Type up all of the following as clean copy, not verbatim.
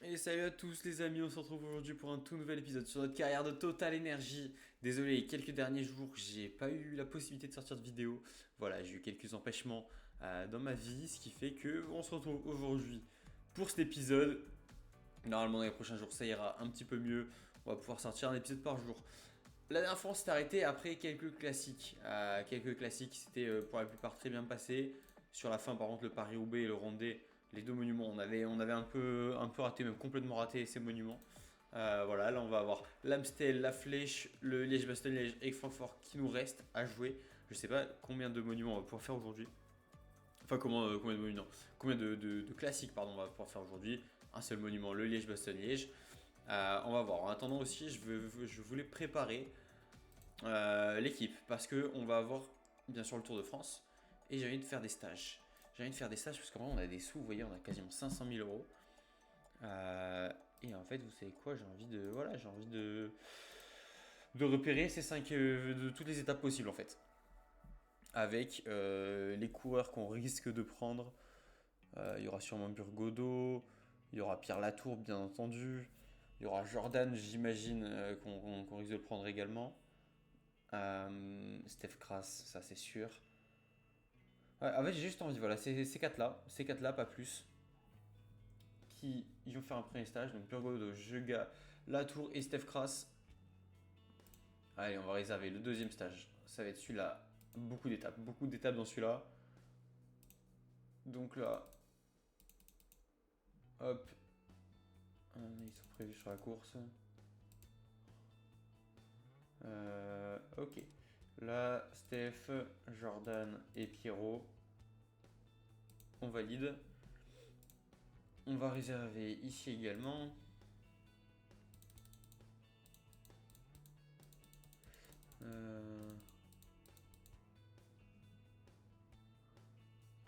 Et salut à tous les amis, on se retrouve aujourd'hui pour un tout nouvel épisode sur notre carrière de Total Energy. Désolé, les quelques derniers jours, j'ai pas eu la possibilité de sortir de vidéo. Voilà, j'ai eu quelques empêchements dans ma vie, ce qui fait que on se retrouve aujourd'hui pour cet épisode. Normalement, dans les prochains jours, ça ira un petit peu mieux. On va pouvoir sortir un épisode par jour. La dernière fois, on s'est arrêté après quelques classiques. Quelques classiques, c'était pour la plupart très bien passé. Sur la fin, par contre, le Paris-Roubaix et le Rondé, les deux monuments, on avait un peu raté, même complètement raté ces monuments. Voilà, là on va avoir l'Amstel, la Flèche, le Liège-Bastogne-Liège et Francfort qui nous reste à jouer. Je sais pas combien de monuments on va pouvoir faire aujourd'hui. Enfin, combien de monuments, combien de classiques pardon, on va pouvoir faire aujourd'hui. Un seul monument, le Liège-Bastogne-Liège. On va voir. En attendant aussi, je voulais préparer l'équipe parce que on va avoir bien sûr le Tour de France et j'ai envie de faire des stages. J'ai envie de faire des stages parce qu'en vrai on a des sous, vous voyez, on a quasiment 500 000 euros. Et en fait, vous savez quoi, j'ai envie de repérer ces 5 de toutes les étapes possibles en fait. Avec les coureurs qu'on risque de prendre. Il y aura sûrement Burgodo, il y aura Pierre Latour bien entendu, il y aura Jordan j'imagine qu'on risque de prendre également. Steph Kras, ça c'est sûr. Ouais, en fait, j'ai juste envie, voilà, ces quatre-là, pas plus, qui ils vont faire un premier stage. Donc Burgodo, Jega, Latour et Steph Kras. Allez, on va réserver le deuxième stage. Ça va être celui-là. Beaucoup d'étapes dans celui-là. Donc là, hop, ils sont prévus sur la course. Ok. Là, Steph, Jordan et Pierrot. On valide. On va réserver ici également.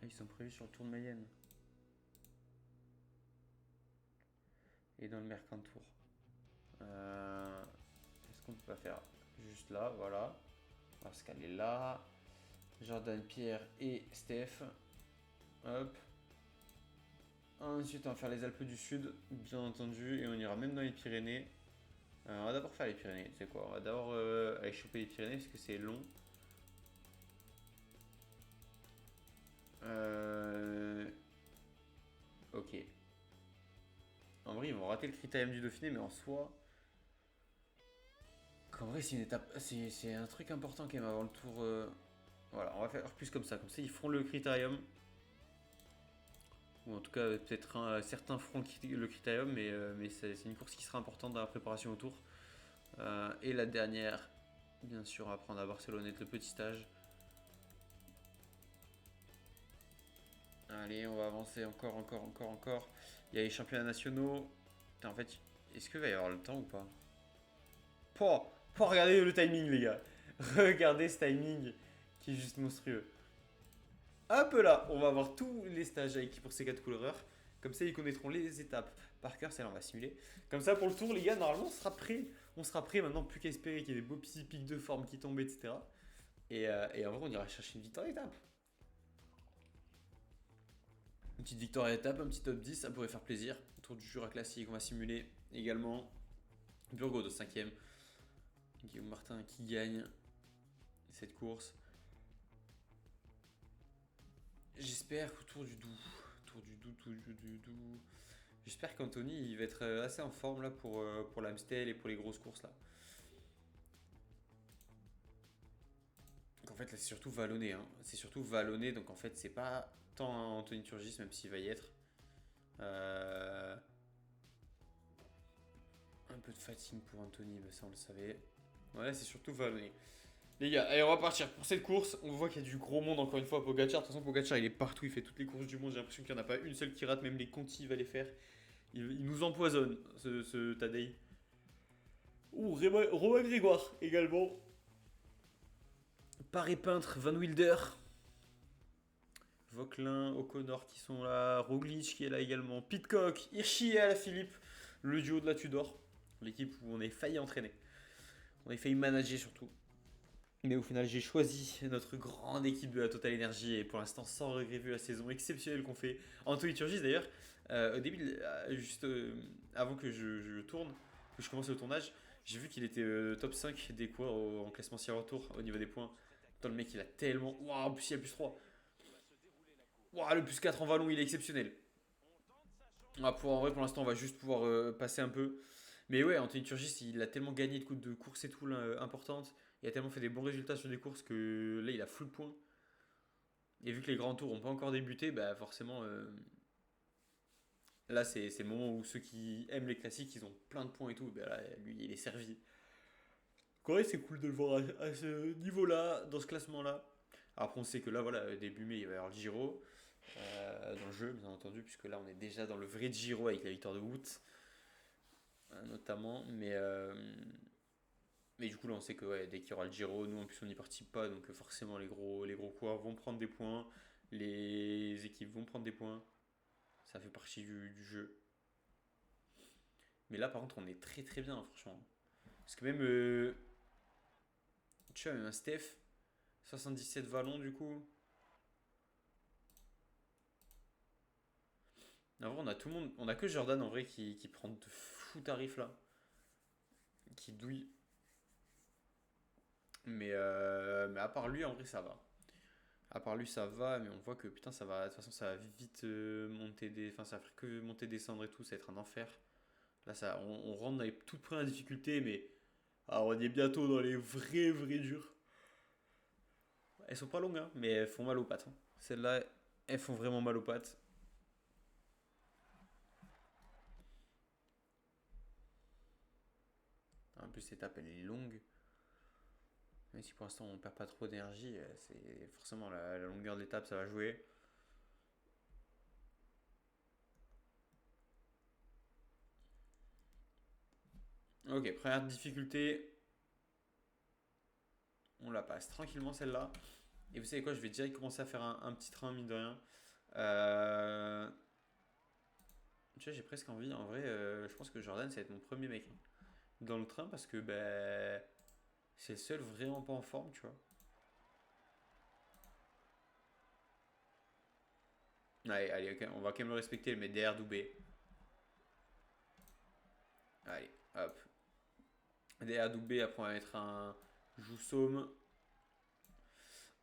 Ils sont prévus sur le Tour de Mayenne. Et dans le Mercantour. Est-ce qu'on peut pas faire juste là, voilà. Parce qu'elle est là. Jordan, Pierre et Steph. Hop. Ensuite, on va faire les Alpes du Sud, bien entendu. Et on ira même dans les Pyrénées. On va d'abord faire les Pyrénées, tu sais quoi. On va d'abord aller choper les Pyrénées parce que c'est long. Ok. En vrai, ils vont rater le critérium du Dauphiné, mais en soi. Qu'en vrai, c'est une étape. C'est un truc important quand même avant le tour. Voilà, on va faire plus comme ça. Comme ça, ils feront le critérium. Ou en tout cas, peut-être certains feront le critérium, mais c'est une course qui sera importante dans la préparation au tour. Et la dernière, bien sûr, à prendre à Barcelone, le petit stage. Allez, on va avancer encore. Il y a les championnats nationaux. Putain, en fait, est-ce qu'il va y avoir le temps ou pas? Regardez le timing, les gars. Regardez ce timing qui est juste monstrueux. Hop là, on va avoir tous les stages avec pour ces 4 coureurs. Comme ça, ils connaîtront les étapes par cœur. Celle-là, on va simuler. Comme ça, pour le tour, les gars, normalement, on sera prêt. On sera prêt maintenant, plus qu'à espérer qu'il y ait des beaux petits pics de forme qui tombent, etc. Et en vrai, on ira chercher une victoire d'étape. Une petite victoire d'étape, un petit top 10, ça pourrait faire plaisir. Tour du Jura classique, on va simuler également. Burgos de 5ème. Guillaume Martin qui gagne cette course. J'espère qu'autour du Doubs, j'espère qu'Anthony il va être assez en forme là pour l'Amstel et pour les grosses courses là. Donc en fait là c'est surtout vallonné, hein. C'est surtout vallonné, donc en fait c'est pas tant Anthony Turgis même s'il va y être. Un peu de fatigue pour Anthony, mais ça on le savait. Voilà, c'est surtout vallonné. Les gars, allez, on va partir pour cette course. On voit qu'il y a du gros monde encore une fois à Pogacar. De toute façon, Pogacar il est partout, il fait toutes les courses du monde. J'ai l'impression qu'il n'y en a pas une seule qui rate, même les Conti il va les faire. Il nous empoisonne, ce Tadei. Ouh, Romain Grégoire également. Paré Peintre, Van Wilder, Vauquelin, O'Connor qui sont là, Roglic qui est là également, Pitcock, Hirschi et Alaphilippe, le duo de la Tudor. L'équipe où on est failli entraîner. On a failli manager surtout. Mais au final, j'ai choisi notre grande équipe de la Total Energy et pour l'instant, sans regret vu la saison exceptionnelle qu'on fait. Anthony Turgis d'ailleurs, Au début, juste avant que je tourne, que je commence le tournage, j'ai vu qu'il était top 5 des coureurs en classement si retour au niveau des points. Putain, le mec il a tellement. Waouh, en plus il a plus 3. Waouh, le plus 4 en vallon, il est exceptionnel. En vrai, pour l'instant, on va juste pouvoir passer un peu. Mais ouais, Anthony Turgis, il a tellement gagné de courses et tout là, importantes. Il a tellement fait des bons résultats sur des courses que là, il a full point. Et vu que les grands tours n'ont pas encore débuté, bah forcément, là, c'est le moment où ceux qui aiment les classiques, ils ont plein de points et tout. Bah là, lui, il est servi. Corée, c'est cool de le voir à ce niveau-là, dans ce classement-là. Après, on sait que là, voilà, début mai, il va y avoir le Giro dans le jeu, bien entendu, puisque là, on est déjà dans le vrai Giro avec la victoire de Wout, notamment. Mais du coup, là, on sait que ouais, dès qu'il y aura le Giro, nous, en plus, on n'y participe pas, donc forcément, les gros coureurs vont prendre des points, les équipes vont prendre des points. Ça fait partie du jeu. Mais là, par contre, on est très très bien, franchement. Parce que même, tu vois, même un Steph, 77 vallons, du coup. En vrai, on a tout le monde. On a que Jordan en vrai qui prend de fous tarifs là. Qui douille. Mais à part lui, en vrai, ça va. À part lui, ça va, mais on voit que putain, ça va. De toute façon, ça va vite monter des. Enfin, ça va faire que monter, descendre et tout. Ça va être un enfer. Là, on rentre dans les toutes premières difficultés, mais. Ah, on est bientôt dans les vrais durs. Elles sont pas longues, hein, mais elles font mal aux pattes, hein. Celles-là, elles font vraiment mal aux pattes. En plus, l'étape, elle est longue. Même si pour l'instant on perd pas trop d'énergie, c'est forcément la longueur de l'étape, ça va jouer. Ok, première difficulté, on la passe tranquillement celle-là. Et vous savez quoi, je vais direct commencer à faire un petit train, mine de rien. Euh, Tu vois, j'ai presque envie, en vrai, je pense que Jordan, ça va être mon premier mec dans le train parce que ben, c'est le seul vraiment pas en forme, tu vois. Allez, ok, on va quand même le respecter, le mettre derrière Doubé. Allez, hop. Derrière Doubé, après on va mettre un Joussaume.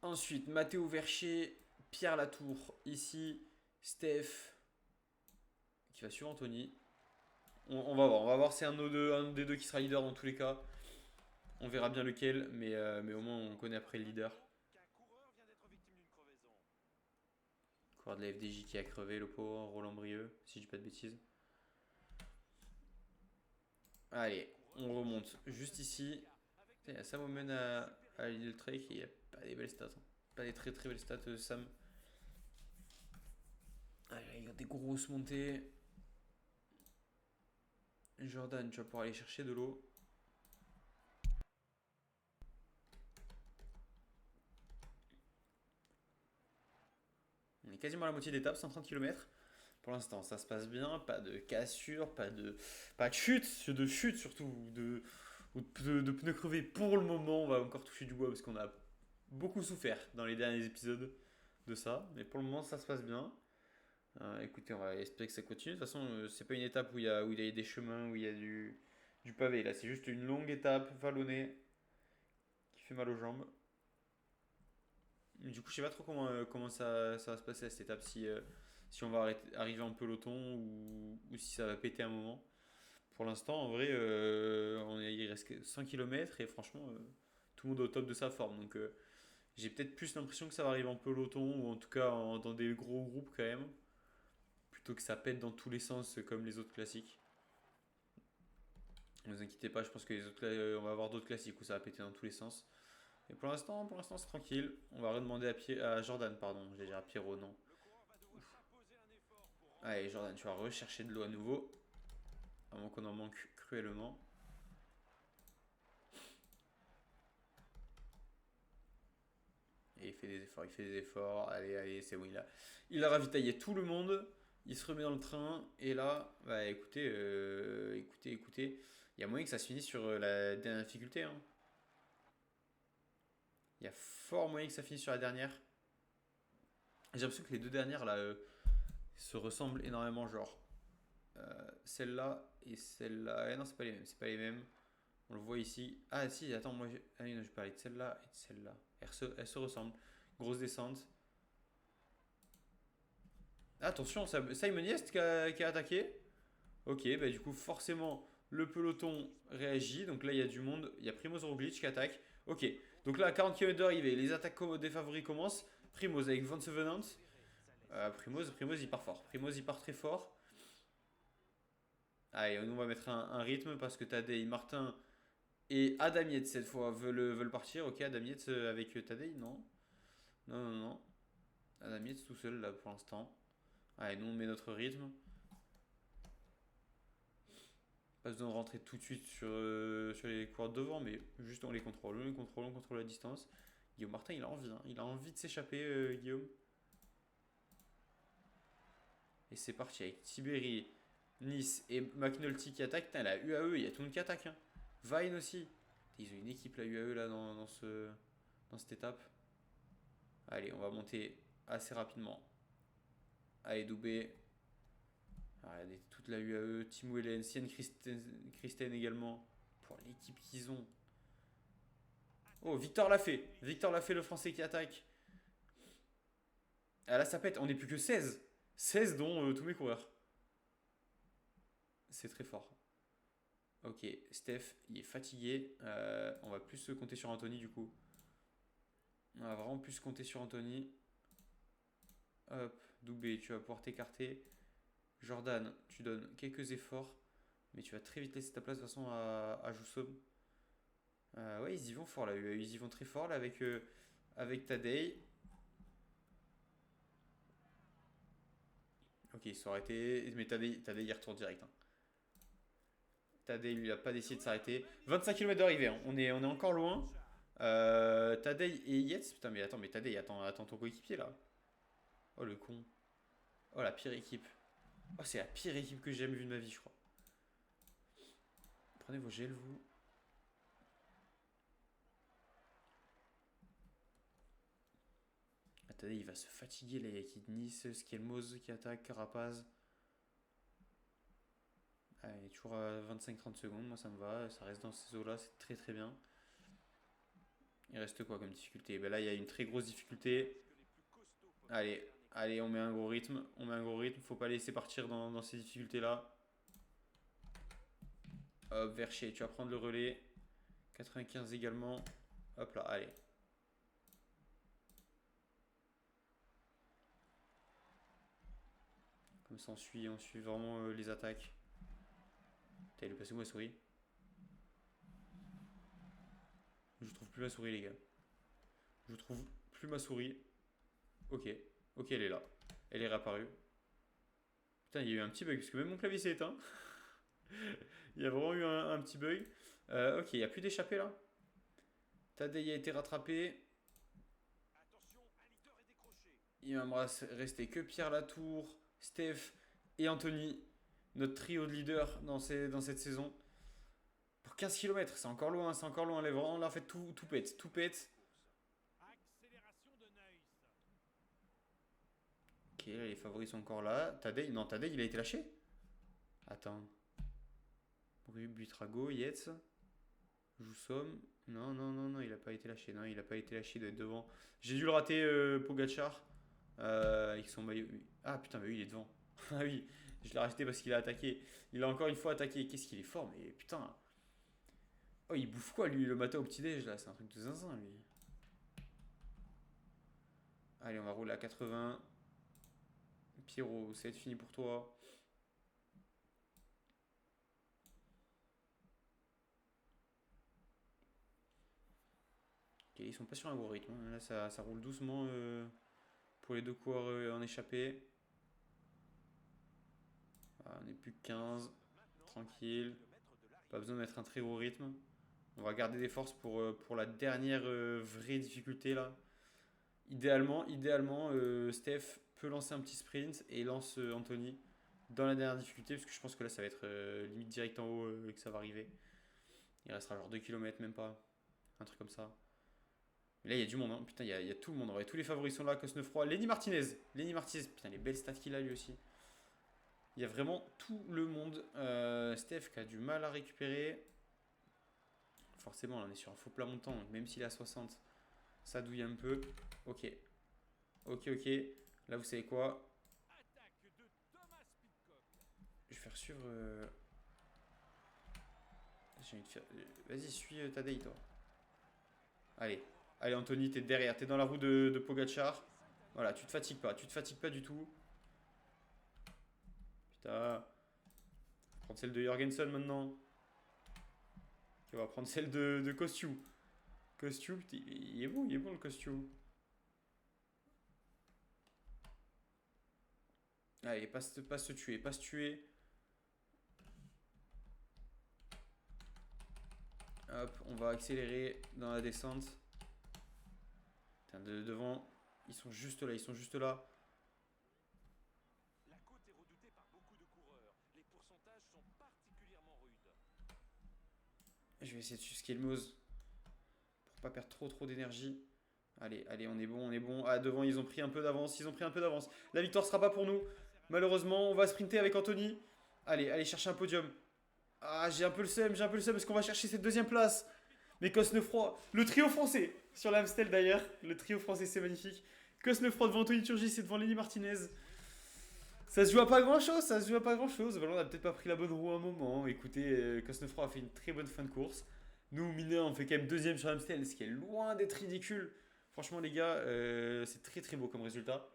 Ensuite, Mathéo Vercher, Pierre Latour, ici, Steph, qui va suivre Anthony. On va voir si un des deux qui sera leader dans tous les cas. On verra bien lequel, mais au moins on connaît après le leader. Coureur de la FDJ qui a crevé, le pauvre Roland Brieux, si je dis pas de bêtises. Allez, on remonte juste ici. Il y a Sam Omen à Lidl Trek et il n'y a pas des belles stats, hein. Pas des très très belles stats, Sam. Allez, il y a des grosses montées. Jordan, tu vas pouvoir aller chercher de l'eau. On est quasiment à la moitié d'étape, 130 km. Pour l'instant, ça se passe bien, pas de cassure, pas de chute, de chute surtout, de pneus crevés pour le moment. On va encore toucher du bois parce qu'on a beaucoup souffert dans les derniers épisodes de ça. Mais pour le moment, ça se passe bien. Écoutez, on va espérer que ça continue. De toute façon, c'est pas une étape où il y a des chemins, où il y a du pavé. Là, c'est juste une longue étape vallonnée qui fait mal aux jambes. Du coup, je sais pas trop comment ça va se passer à cette étape, si on va arriver en peloton ou si ça va péter un moment. Pour l'instant, en vrai, il reste que 100 km et franchement, tout le monde est au top de sa forme. Donc, j'ai peut-être plus l'impression que ça va arriver en peloton ou en tout cas dans des gros groupes quand même, plutôt que ça pète dans tous les sens comme les autres classiques. Ne vous inquiétez pas, je pense que on va avoir d'autres classiques où ça va péter dans tous les sens. Et pour l'instant, c'est tranquille. On va redemander à Jordan, pardon. J'allais dire à Pierrot, non. Allez, Jordan, tu vas rechercher de l'eau à nouveau. Avant qu'on en manque cruellement. Et il fait des efforts, il fait des efforts. Allez, c'est bon, il a ravitaillé tout le monde. Il se remet dans le train. Et là, bah écoutez, écoutez. Il y a moyen que ça se finisse sur la dernière difficulté, hein. Il y a fort moyen que ça finisse sur la dernière. J'ai l'impression que les deux dernières, là, se ressemblent énormément, genre celle-là et celle-là. Eh non, c'est pas les mêmes, c'est pas les mêmes. On le voit ici. Ah si, attends, moi, ah, oui, non, je parlais de celle-là et de celle-là. Elles se ressemblent. Grosse descente. Attention, Simon Yest qui a attaqué. Ok, bah du coup, forcément, le peloton réagit. Donc là, il y a du monde. Il y a Primoz Roglic qui attaque. Ok, donc là, à 40 km d'arrivée, les attaques des favoris commencent. Primoz avec Van Sevenant. Primoz, il part fort. Primoz, il part très fort. Allez, on va mettre un rythme parce que Tadej, Martin et Adam Yates cette fois veulent partir. Ok, Adam Yates avec Tadej, non. Non, non, non. Adam Yates tout seul là pour l'instant. Allez, nous on met notre rythme. Pas besoin de rentrer tout de suite sur les coureurs devant, mais juste on les contrôle. On contrôle la distance. Guillaume Martin, il a envie. Hein. Il a envie de s'échapper, Guillaume. Et c'est parti avec Tiberi, Nice et McNulty qui attaquent. Putain, la UAE, il y a tout le monde qui attaque. Hein. Vine aussi. Ils ont une équipe, la UAE, là, dans cette étape. Allez, on va monter assez rapidement. Allez, Doubé. Regardez, toute la UAE. Tim Wellen, Sian Christen également. Pour l'équipe qu'ils ont. Oh, Victor l'a fait. Victor l'a fait, le français qui attaque. Ah là, ça pète. On n'est plus que 16. 16 dont tous mes coureurs. C'est très fort. Ok, Steph, il est fatigué. On va plus se compter sur Anthony du coup. On va vraiment plus compter sur Anthony. Hop, Doubé, tu vas pouvoir t'écarter. Jordan, tu donnes quelques efforts. Mais tu vas très vite laisser ta place de toute façon à Joussom. Ouais, ils y vont fort là. Ils y vont très fort là avec Tadej. Ok, ils se sont arrêtés. Mais Tadej il retourne direct. Hein. Tadej, lui, il a pas décidé de s'arrêter. 25 km d'arrivée, hein. On est encore loin. Tadej et Yates. Putain, mais attends, mais Tadej, attends ton coéquipier là. Oh le con. Oh la pire équipe. Oh, c'est la pire équipe que j'ai jamais vue de ma vie, je crois. Prenez vos gels, vous. Tadej, il va se fatiguer là. Il y a qui de Nice, Skelmoz qui attaque, Carapaz. Allez, toujours à 25-30 secondes, moi ça me va. Ça reste dans ces eaux là, c'est très très bien. Il reste quoi comme difficulté? Ben là, il y a une très grosse difficulté. Allez, on met un gros rythme. Faut pas laisser partir dans ces difficultés-là. Hop, Vercher, tu vas prendre le relais. 95 également. Hop là, allez. Comme ça, on suit vraiment les attaques. T'as il est passé où ma souris? Je trouve plus ma souris, les gars. Je trouve plus ma souris. Ok, elle est là. Elle est réapparue. Putain, il y a eu un petit bug, parce que même mon clavier s'est éteint. Il y a vraiment eu un petit bug. Ok, il n'y a plus d'échappée là. Tadej a été rattrapé. Il va me rester que Pierre Latour, Steph et Anthony. Notre trio de leaders dans cette saison. Pour 15 km, c'est encore loin. Là, en fait, tout pète. Ok, les favoris sont encore là. Tadej, il a été lâché. Attends. Buitrago, Yates. Joussom. Non, il a pas été lâché. Non, il a pas été lâché, il doit être devant. J'ai dû le rater, Pogacar. Avec son maillot. Ah putain, mais oui, il est devant. Ah oui, je l'ai racheté parce qu'il a attaqué. Il a encore une fois attaqué. Qu'est-ce qu'il est fort, mais putain. Oh, il bouffe quoi, lui, le matin au petit-déj, là? C'est un truc de zinzin, lui. Allez, on va rouler à 80. Pierrot, ça va être fini pour toi. Ok, ils sont pas sur un gros rythme. Hein. Là, ça roule doucement pour les deux coureurs en échappée. Voilà, on est plus que 15. Tranquille. Pas besoin de mettre un très gros rythme. On va garder des forces pour la dernière vraie difficulté là. Idéalement, Steph peut lancer un petit sprint et lance Anthony dans la dernière difficulté parce que je pense que là ça va être limite direct en haut que ça va arriver. Il restera genre 2 km même pas. Un truc comme ça. Mais là il y a du monde, hein. Putain, il y a tout le monde. Ouais, tous les favoris sont là, Cosnefroy. Lenny Martinez, putain les belles stats qu'il a lui aussi. Il y a vraiment tout le monde. Steph qui a du mal à récupérer. Forcément, là, on est sur un faux plat montant. Donc même s'il est à 60, ça douille un peu. Ok. Ok, ok. Là, vous savez quoi? Je vais faire suivre. J'ai envie de faire. Vas-y, suis Tadei, toi. Allez. Allez, Anthony, t'es derrière. T'es dans la roue de Pogacar. Voilà, tu te fatigues pas. Tu te fatigues pas du tout. Putain. Prendre celle de Jorgensen maintenant. Ok, on va prendre celle de Kostyu. Kostyu, il est bon le Kostyu. Allez, pas se tuer, pas se tuer. Hop, on va accélérer dans la descente. Putain, devant, ils sont juste là, ils sont juste là. La côte est redoutée par beaucoup de coureurs. Les pourcentages sont particulièrement rudes. Je vais essayer de suivre Skilmoz pour pas perdre trop d'énergie. Allez, allez, on est bon, on est bon. Ah, devant, ils ont pris un peu d'avance, ils ont pris un peu d'avance. La victoire sera pas pour nous. Malheureusement, on va sprinter avec Anthony. Allez, allez chercher un podium. Ah, j'ai un peu le seum, parce qu'on va chercher cette deuxième place. Mais Cosnefroy, le trio français, sur l'Amstel d'ailleurs, le trio français c'est magnifique. Cosnefroy devant Anthony Turgis et devant Lenny Martinez. Ça se joue à pas grand chose, ça se joue à pas grand chose. Voilà, on a peut-être pas pris la bonne roue à un moment. Écoutez, Cosnefroy a fait une très bonne fin de course. Nous, mineurs, on fait quand même deuxième sur l'Amstel, ce qui est loin d'être ridicule. Franchement, les gars, c'est très très beau comme résultat.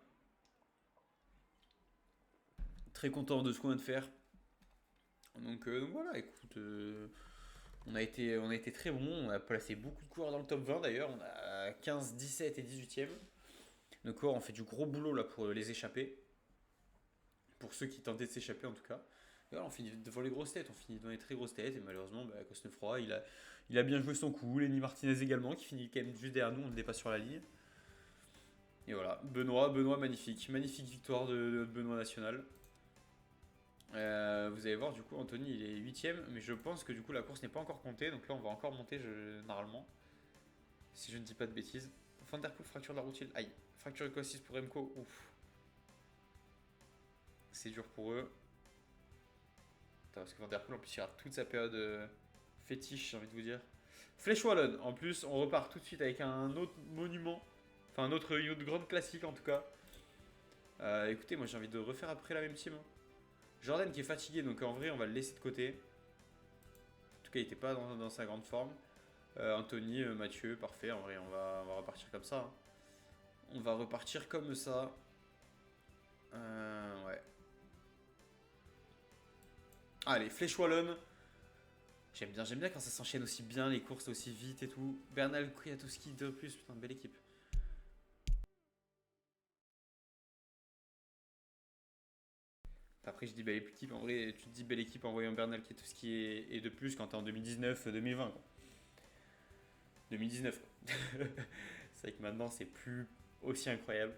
Très content de ce qu'on vient de faire. Donc voilà, écoute, on a été très bon. On a placé beaucoup de coureurs dans le top 20 d'ailleurs. On a 15, 17 et 18e. Donc on fait du gros boulot là pour les échapper. Pour ceux qui tentaient de s'échapper en tout cas. Et voilà, on finit devant les grosses têtes, on finit devant les très grosses têtes. Et malheureusement, Cosnefroy, il a bien joué son coup. Lenny Martinez également, qui finit quand même juste derrière nous, on ne le dépasse sur la ligne. Et voilà, Benoît magnifique. Magnifique victoire de Benoît National. Vous allez voir, du coup, Anthony il est 8ème, mais je pense que du coup la course n'est pas encore comptée, donc là on va encore monter normalement, si je ne dis pas de bêtises. Van Der Poel, fracture de la routine, aïe, fracture écossaise pour Remco, ouf. C'est dur pour eux. Attends, parce que Van Der Poel en plus il rate toute sa période fétiche, j'ai envie de vous dire. Flèche Wallonne, en plus on repart tout de suite avec un autre monument, enfin une autre grande classique en tout cas. Écoutez, moi j'ai envie de refaire après la même team. Jordan qui est fatigué, donc en vrai on va le laisser de côté. En tout cas il n'était pas dans sa grande forme. Anthony, Mathieu, parfait, en vrai on va repartir comme ça. Hein. On va repartir comme ça. Ouais. Allez, Flèche Wallonne. J'aime bien quand ça s'enchaîne aussi bien, les courses aussi vite et tout. Bernal Kwiatkowski de plus, putain, belle équipe. Après, je dis belle équipe, en vrai, tu te dis belle équipe en voyant Bernal Kwiatkowski et de plus quand t'es en 2019-2020. 2019. C'est vrai que maintenant, c'est plus aussi incroyable.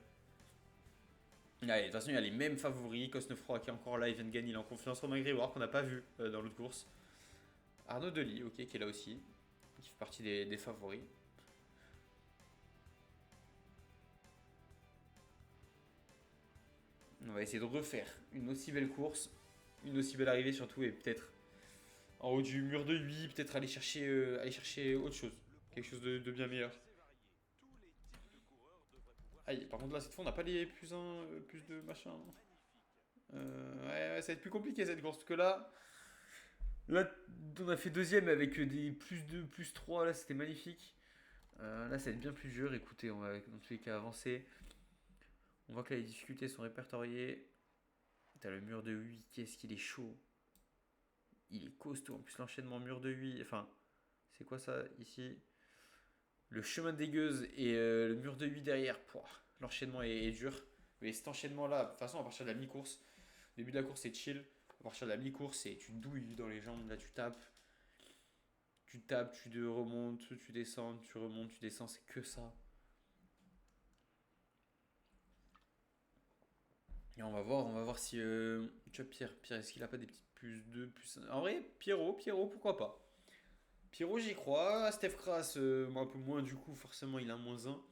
Allez, de toute façon, il y a les mêmes favoris. Cosnefroy qui est encore là, il vient de gagner, il est en confiance. Romain Grégoire qu'on n'a pas vu dans l'autre course. Arnaud Delis, ok, qui est là aussi, qui fait partie des favoris. On va essayer de refaire une aussi belle course, une aussi belle arrivée surtout, et peut-être en haut du mur de 8, peut-être aller chercher autre chose, quelque chose de bien meilleur. Aïe, par contre là cette fois on n'a pas les plus 1, plus de machin. Ouais, ça va être plus compliqué cette course, parce que là on a fait deuxième avec des plus 2, plus 3, là c'était magnifique. Là ça va être bien plus dur, écoutez, on va dans tous les cas avancer. On voit que là, les difficultés sont répertoriées. T'as le mur de 8, qu'est-ce qu'il est chaud. Il est costaud, en plus l'enchaînement mur de 8, enfin, c'est quoi ça ici? Le chemin de dégueuse et le mur de 8 derrière, l'enchaînement est dur. Mais cet enchaînement-là, de toute façon, à partir de la mi-course, le début de la course c'est chill. À partir de la mi-course, tu douilles dans les jambes, là tu tapes. Tu tapes, tu remontes, tu descends, tu remontes, tu descends, c'est que ça. Et on va voir si. Tu vois, Pierre, est-ce qu'il a pas des petites plus 2, plus 1? En vrai, Pierrot, pourquoi pas? Pierrot, j'y crois. Steph Kras, moi, un peu moins, du coup, forcément, il a moins un.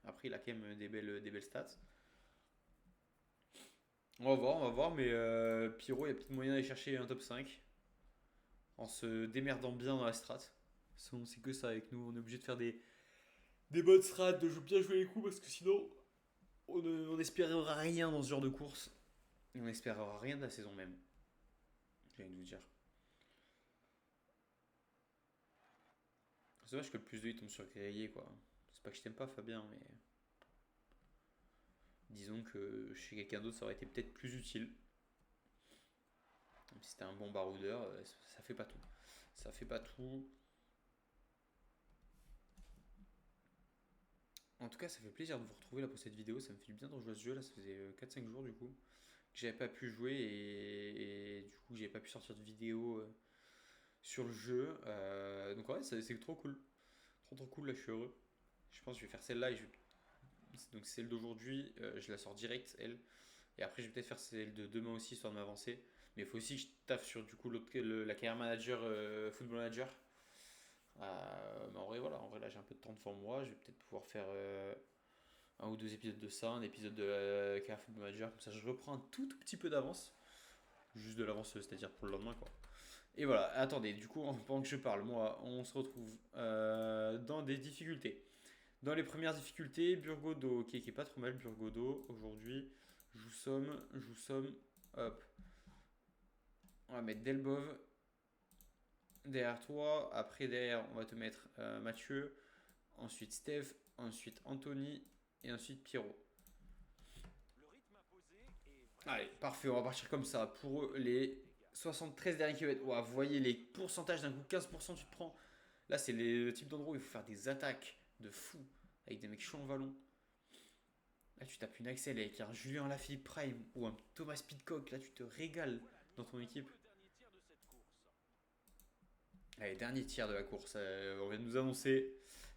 Après, il a quand même des belles stats. on va voir, mais Pyro, il y a peut-être moyen d'aller chercher un top 5 en se démerdant bien dans la strat. C'est que ça avec nous, on est obligé de faire des bonnes strats, de bien jouer les coups parce que sinon on n'espérera rien dans ce genre de course. On n'espérera rien de la saison même, j'ai envie de vous dire. C'est dommage que le plus de hits tombe sur Grillé quoi. C'est pas que je t'aime pas Fabien, mais disons que chez quelqu'un d'autre ça aurait été peut-être plus utile. Même si c'était un bon baroudeur, ça fait pas tout. Ça fait pas tout. En tout cas, ça fait plaisir de vous retrouver là pour cette vidéo. Ça me fait du bien de rejouer à ce jeu là. Ça faisait 4-5 jours du coup que j'avais pas pu jouer et du coup j'avais pas pu sortir de vidéo sur le jeu. Donc ouais, c'est trop cool. Trop cool là, je suis heureux. Je pense que je vais faire celle-là et donc celle d'aujourd'hui, je la sors direct elle. Et après je vais peut-être faire celle de demain aussi histoire de m'avancer. Mais il faut aussi que je taffe sur du coup la carrière manager, football manager. Mais en vrai voilà, en vrai là j'ai un peu de temps devant moi. Je vais peut-être pouvoir faire un ou deux épisodes de ça, un épisode de carrière football manager. Comme ça je reprends un tout petit peu d'avance. Juste de l'avance, c'est-à-dire pour le lendemain quoi. Et voilà, attendez, du coup, pendant que je parle, moi, on se retrouve dans des difficultés. Dans les premières difficultés, Burgodo, qui est pas trop mal, Burgodo, aujourd'hui, joue somme, hop. On va mettre Delbov derrière toi, après derrière, on va te mettre Mathieu, ensuite Steph, ensuite Anthony, et ensuite Pierrot. Le rythme imposé est Allez, vraiment parfait, on va partir comme ça pour les 73 derniers kilomètres. Ouah, vous voyez les pourcentages d'un coup, 15% tu te prends. Là, c'est le type d'endroit où il faut faire des attaques de fou avec des mecs chauds en vallon. Là, tu tapes une Axel avec un Julien Lafilippe Prime ou un Thomas Pitcock. Là, tu te régales dans ton équipe. le dernier tir de cette course. Allez, dernier tir de la course. On vient de nous annoncer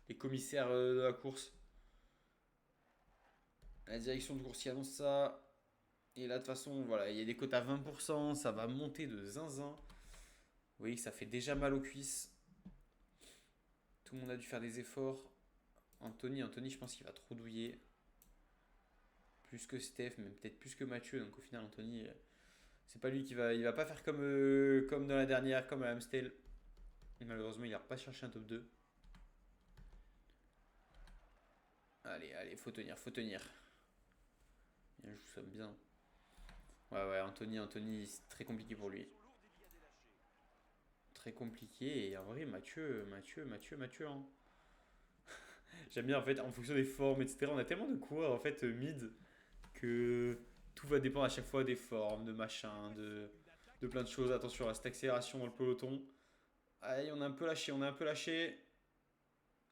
les commissaires de la course. La direction de course qui annonce ça. Et là, de toute façon, voilà, il y a des cotes à 20%. Ça va monter de zinzin. Vous voyez que ça fait déjà mal aux cuisses. Tout le monde a dû faire des efforts. Anthony, je pense qu'il va trop douiller. Plus que Steph, même peut-être plus que Mathieu. Donc au final, Anthony, c'est pas lui qui va. Il va pas faire comme dans la dernière, comme à Amstel. Et malheureusement, il n'a pas cherché un top 2. Allez, faut tenir, faut tenir. Bien, je vous somme bien. Ouais, Anthony, c'est très compliqué pour lui. Très compliqué. Et en vrai, Mathieu. Hein. J'aime bien en fait, en fonction des formes, etc. On a tellement de coureurs en fait mid que tout va dépendre à chaque fois des formes, de machin, de plein de choses. Attention à cette accélération dans le peloton. Allez, on a un peu lâché,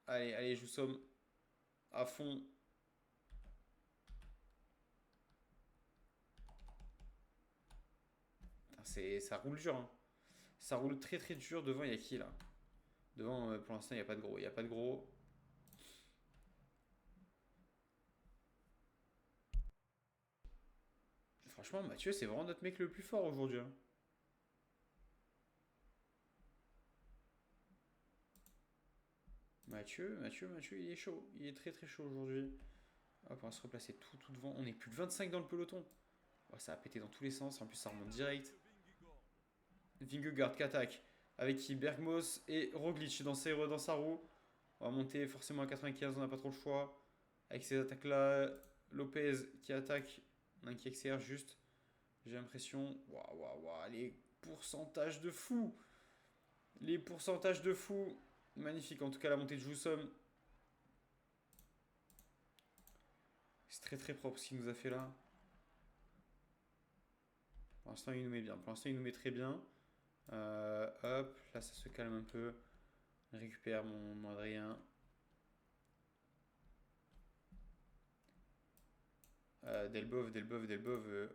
Allez, je vous somme à fond. Ça roule dur, hein. Ça roule très dur. Devant, il y a qui là? Devant, pour l'instant, il n'y a pas de gros. Il n'y a pas de gros. Franchement, Mathieu, c'est vraiment notre mec le plus fort aujourd'hui, hein. Mathieu, il est chaud. Il est très chaud aujourd'hui. Hop, on va se replacer tout devant. On est plus de 25 dans le peloton. Ouais, ça a pété dans tous les sens. En plus, ça remonte direct. Vingegaard qui attaque. Avec qui Bergmos et Roglic dans sa roue. On va monter forcément à 95. On n'a pas trop le choix. Avec ces attaques-là. Lopez qui attaque. Un qui accélère juste. J'ai l'impression. Waouh. Les pourcentages de fou. Magnifique. En tout cas, la montée de Joussom. C'est très propre ce qu'il nous a fait là. Pour l'instant, il nous met bien. Pour l'instant, il nous met très bien. Hop, là, ça se calme un peu. Je récupère mon Adrien. Delbov.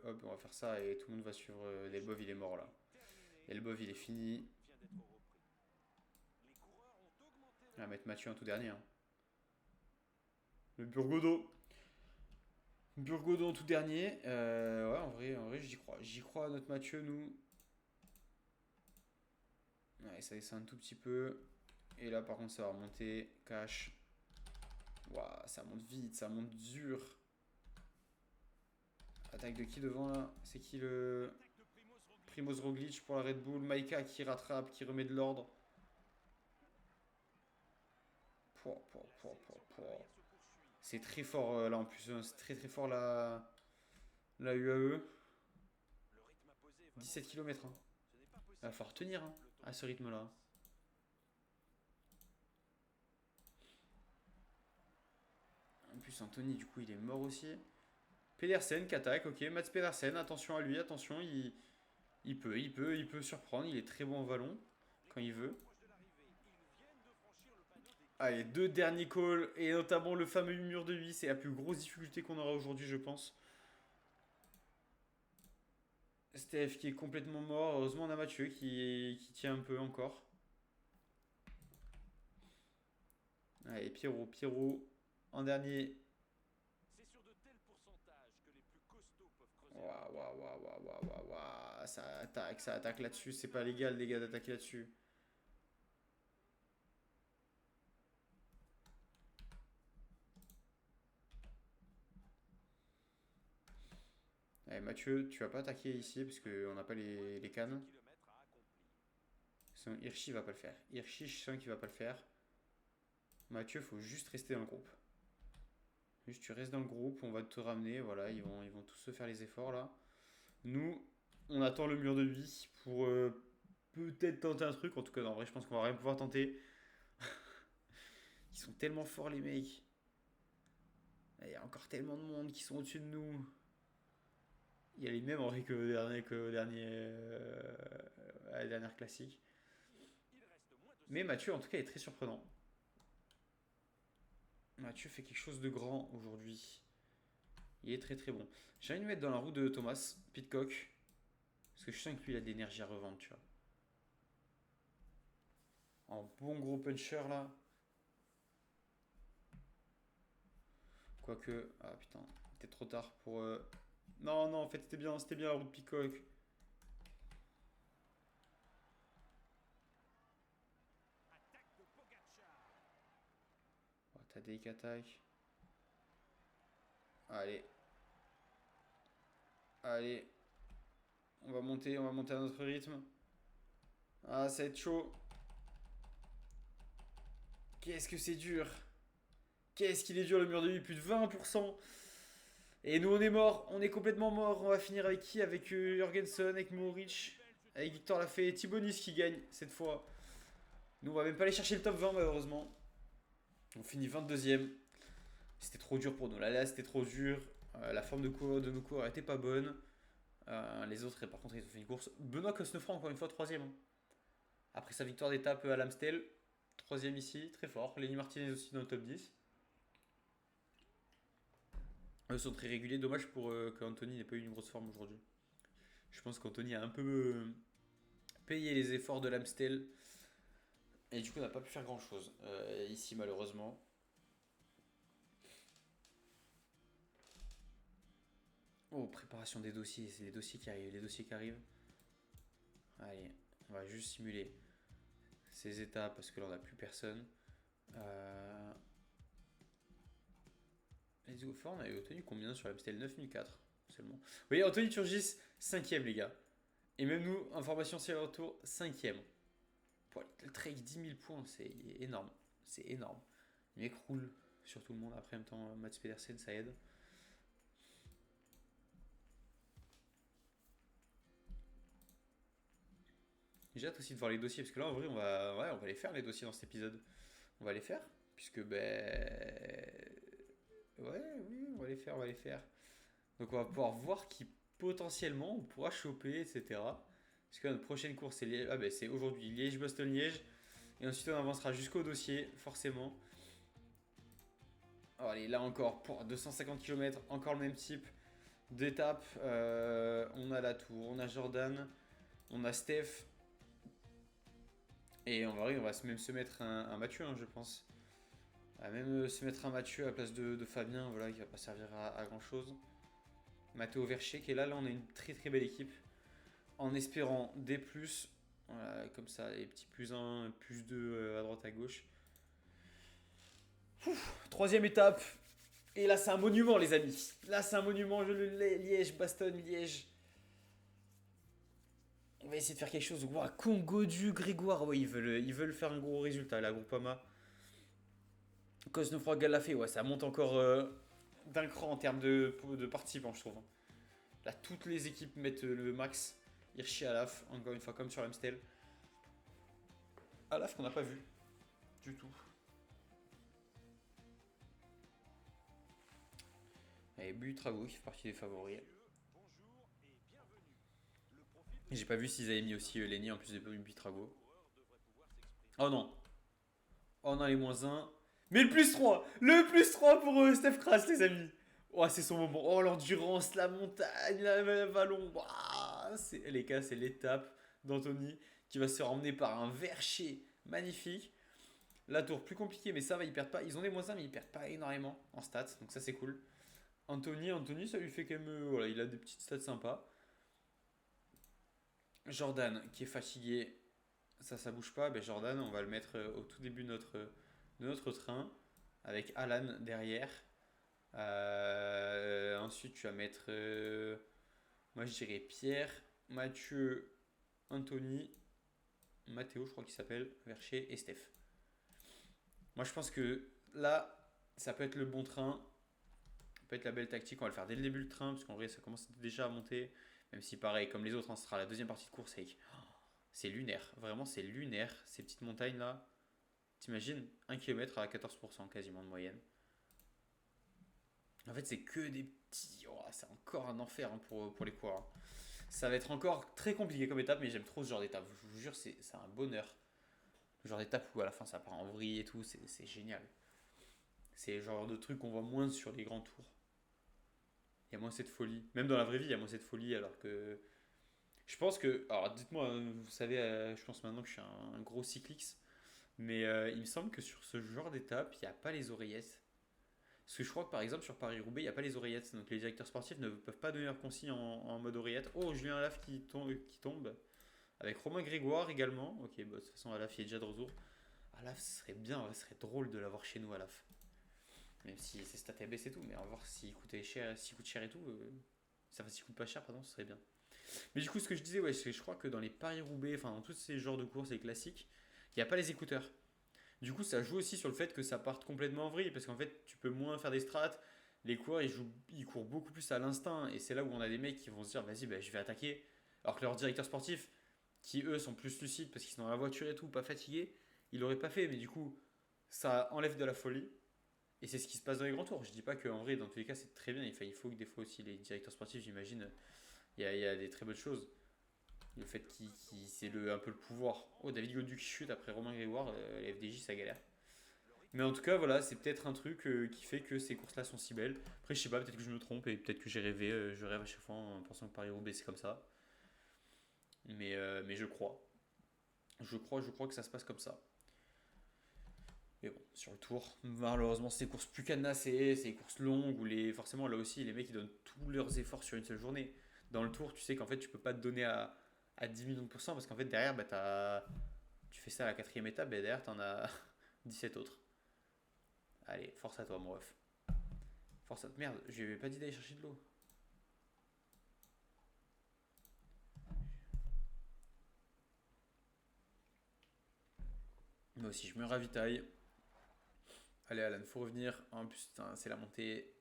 Hop, on va faire ça et tout le monde va suivre. Delbov, il est mort là. Delbov, il est fini. On va mettre Mathieu en tout dernier, hein. Le Burgodo en tout dernier. Ouais, en vrai, j'y crois. J'y crois à notre Mathieu, nous. Ouais, ça descend un tout petit peu. Et là, par contre, ça va remonter. Cash. Waouh, ça monte vite, ça monte dur. Attaque de qui devant là? C'est qui le... Attaque de Primoz Roglic. Primoz Roglic pour la Red Bull. Maïka qui rattrape, qui remet de l'ordre. Pouah, pouah, La pouah, sélection pouah, pouah. se poursuit. C'est très fort là en plus. C'est très très fort la UAE. Le rythme imposé est vraiment 17 très km. fort. Hein. Ce n'est pas possible Il va falloir tenir hein, pour le peloton à ce rythme là. En plus Anthony du coup il est mort aussi. Pedersen qui attaque, ok. Mats Pedersen, attention à lui, attention, il peut surprendre. Il est très bon en vallon quand il veut. proche de l'arrivée. Ils viennent de franchir le panneau des Allez, 2 derniers calls et notamment le fameux mur de 8. C'est la plus grosse difficulté qu'on aura aujourd'hui, je pense. Steph qui est complètement mort. Heureusement, on a Mathieu qui tient un peu encore. Allez, Pierrot en dernier. C'est sur de tels pourcentages que les plus costauds peuvent creuser. Waouh, waouh, waouh, waouh, waouh, waouh, waouh. Ça attaque là-dessus. C'est pas légal, les gars, d'attaquer là-dessus. Allez, Mathieu, tu vas pas attaquer ici parce qu'on n'a pas les cannes. Kilomètres à accomplir. Sinon, Hirschi va pas le faire. Hirschi, je sens qu'il va pas le faire. Mathieu, faut juste rester dans le groupe. Juste, tu restes dans le groupe, on va te ramener. Voilà, ils vont tous se faire les efforts là. Nous, on attend le mur de vie pour peut-être tenter un truc. En tout cas, en vrai, je pense qu'on va rien pouvoir tenter. Ils sont tellement forts, les mecs. Il y a encore tellement de monde qui sont au-dessus de nous. Il y a les mêmes en vrai à la dernière classique. Il reste moins de Mais Mathieu, en tout cas, est très surprenant. Mathieu fait quelque chose de grand aujourd'hui. Il est très très bon. J'ai envie de me mettre dans la roue de Thomas Pitcock. Parce que je sens que lui, il a de l'énergie à revendre, tu vois. En bon gros puncher là. Quoique. Ah putain, c'était trop tard pour. Non, non, en fait, c'était bien la roue de Pitcock. attaque de Pogacar. Oh, Tadej qui attaque. Allez. Allez. On va monter à notre rythme. Ah, ça va être chaud. Qu'est-ce que c'est dur. Qu'est-ce qu'il est dur le mur de vie, plus de 20%. Et nous on est mort, on est complètement mort. On va finir avec qui? Avec Jorgensen, avec Mohoric, avec Victor Lafay et Thibonis qui gagne cette fois. Nous on va même pas aller chercher le top 20 malheureusement. On finit 22ème. C'était trop dur pour nous. Là c'était trop dur. La forme de nos coureurs était pas bonne. Les autres par contre ils ont fait une course. Benoît Cosnefroy encore une fois 3ème. Après sa victoire d'étape à l'Amstel. 3ème ici, très fort. Lenny Martinez aussi dans le top 10. Ils sont très réguliers. Dommage pour qu'Anthony n'ait pas eu une grosse forme aujourd'hui. Je pense qu'Anthony a un peu payé les efforts de l'Amstel. Et du coup, n'a pas pu faire grand chose ici, malheureusement. Oh, préparation des dossiers. C'est les dossiers qui arrivent. Les dossiers qui arrivent. Allez, on va juste simuler ces étapes parce que là, on n'a plus personne. Let's go fort, on avait obtenu combien sur l'Amstel? 9004 seulement. Vous voyez, Anthony Turgis, 5ème les gars. Et même nous, information sur le retour, 5ème. Pour le trek 10 000 points, c'est énorme. C'est énorme. Le mec roule sur tout le monde. Après, en même temps, Mats Pedersen, ça aide. J'ai hâte aussi de voir les dossiers, parce que là, en vrai, on va les faire, les dossiers, dans cet épisode. On va les faire, puisque, ouais, oui, on va les faire, on va les faire. Donc on va pouvoir voir qui potentiellement on pourra choper, etc. Parce que notre prochaine course, c'est aujourd'hui Liège-Bastogne-Liège. Et ensuite on avancera jusqu'au dossier, forcément. Alors, allez, là encore, pour 250 km, encore le même type d'étape. On a la Tour, on a Jordan, on a Steph. Et on va même se mettre un Mathieu, hein, je pense. On va même se mettre un Mathieu à la place de Fabien, voilà, qui va pas servir à grand chose. Matteo Vercher qui est là, on a une très très belle équipe. En espérant des plus, voilà, comme ça, les petits plus 1, plus 2 à droite à gauche. Troisième étape, Et là, c'est un monument, les amis. Là, c'est un monument. Je le l'ai. Liège, Bastogne, Liège. On va essayer de faire quelque chose. Ouah, Congo du Grégoire. Ouais, ils veulent faire un gros résultat, la Groupama. Cosnefroy Galafé, ouais, ça monte encore d'un cran en termes de participants, je trouve. Là, toutes les équipes mettent le max. Hirschi Alaf, encore une fois, comme sur l'Amstel. Alaf qu'on n'a pas vu du tout. Et Butrago qui fait partie des favoris. Bonjour et bienvenue. Le profil de J'ai pas vu s'ils avaient mis aussi Lenny en plus de Butrago. coureur devrait pouvoir s'exprimer. Oh non. Oh non, les -1. Mais le +3. Le +3 pour Steph Kras, les amis. Oh, c'est son moment. Oh, l'endurance, la montagne, le vallon. Ouah, les gars, c'est l'étape d'Anthony qui va se faire emmener par un Vercher magnifique. La tour plus compliquée, mais ça va, ils perdent pas. Ils ont des -1, mais ils perdent pas énormément en stats, donc ça c'est cool. Anthony, ça lui fait quand même. Voilà, il a des petites stats sympas. Jordan qui est fatigué, ça bouge pas. Ben Jordan, on va le mettre au tout début de notre train avec Alan derrière. Ensuite, tu vas mettre. Moi, je dirais Pierre, Mathieu, Anthony, Mathéo, je crois qu'il s'appelle, Vercher et Steph. Moi, je pense que là, ça peut être le bon train. Ça peut être la belle tactique. On va le faire dès le début du train, parce qu'en vrai, ça commence déjà à monter. Même si, pareil, comme les autres, ce sera la deuxième partie de course avec. C'est lunaire. Vraiment, c'est lunaire. Ces petites montagnes là. T'imagines 1 km à 14% quasiment de moyenne. En fait, c'est que des petits. Oh, c'est encore un enfer hein, pour les coureurs. Ça va être encore très compliqué comme étape, mais j'aime trop ce genre d'étape. Je vous jure, c'est un bonheur. Le genre d'étape où à la fin ça part en vrille et tout, c'est génial. C'est le genre de truc qu'on voit moins sur les grands tours. Il y a moins cette folie. Même dans la vraie vie, il y a moins cette folie, alors que. Je pense que. Alors, dites-moi, vous savez, je pense maintenant que je suis un gros cycliste, mais il me semble que sur ce genre d'étape, il n'y a pas les oreillettes. Parce que je crois que par exemple sur Paris-Roubaix, il n'y a pas les oreillettes. Donc les directeurs sportifs ne peuvent pas donner leurs consignes en mode oreillette. Oh, Julien Alaf qui tombe. Avec Romain Grégoire également. Ok, bah, de toute façon, Alaf il est déjà de retour. Alaf, ce serait bien, ce serait drôle de l'avoir chez nous, Alaf. Même si ses stats baissent et tout, mais on va voir s'il coûte cher et tout. S'il coûte pas cher, pardon, ce serait bien. Mais du coup, ce que je disais, ouais, je crois que dans les Paris-Roubaix, enfin dans tous ces genres de courses, les classiques, il n'y a pas les écouteurs. Du coup, ça joue aussi sur le fait que ça parte complètement en vrille, parce qu'en fait, tu peux moins faire des strats. Les coureurs, ils courent beaucoup plus à l'instinct, et c'est là où on a des mecs qui vont se dire, vas-y, bah, je vais attaquer. Alors que leurs directeurs sportifs, qui eux sont plus lucides parce qu'ils sont dans la voiture et tout, pas fatigués, ils l'auraient pas fait. Mais du coup, ça enlève de la folie, et c'est ce qui se passe dans les grands tours. Je dis pas qu'en vrai, dans tous les cas, c'est très bien. Il faut que des fois aussi les directeurs sportifs, j'imagine, il y a des très bonnes choses. Le fait qu'il c'est un peu le pouvoir. Oh, David Gaudu qui chute après Romain Grégoire, les FDJ ça galère. Mais en tout cas, voilà, c'est peut-être un truc qui fait que ces courses-là sont si belles. Après, je sais pas, peut-être que je me trompe et peut-être que j'ai rêvé. Je rêve à chaque fois en pensant que Paris-Roubaix c'est comme ça. Mais je crois. Je crois que ça se passe comme ça. Mais bon, sur le tour, malheureusement, c'est des courses plus cadenassées, c'est des courses longues où forcément, là aussi, les mecs ils donnent tous leurs efforts sur une seule journée. Dans le tour, tu sais qu'en fait, tu peux pas te donner à 10 millions de pourcents parce qu'en fait, derrière, bah, tu fais ça à la quatrième étape et derrière, t'en as 17 autres. Allez, force à toi, mon ref. Force à toi. Merde, je lui avais pas dit d'aller chercher de l'eau. Moi aussi, je me ravitaille. Allez, Alan, faut revenir. En plus, c'est la montée.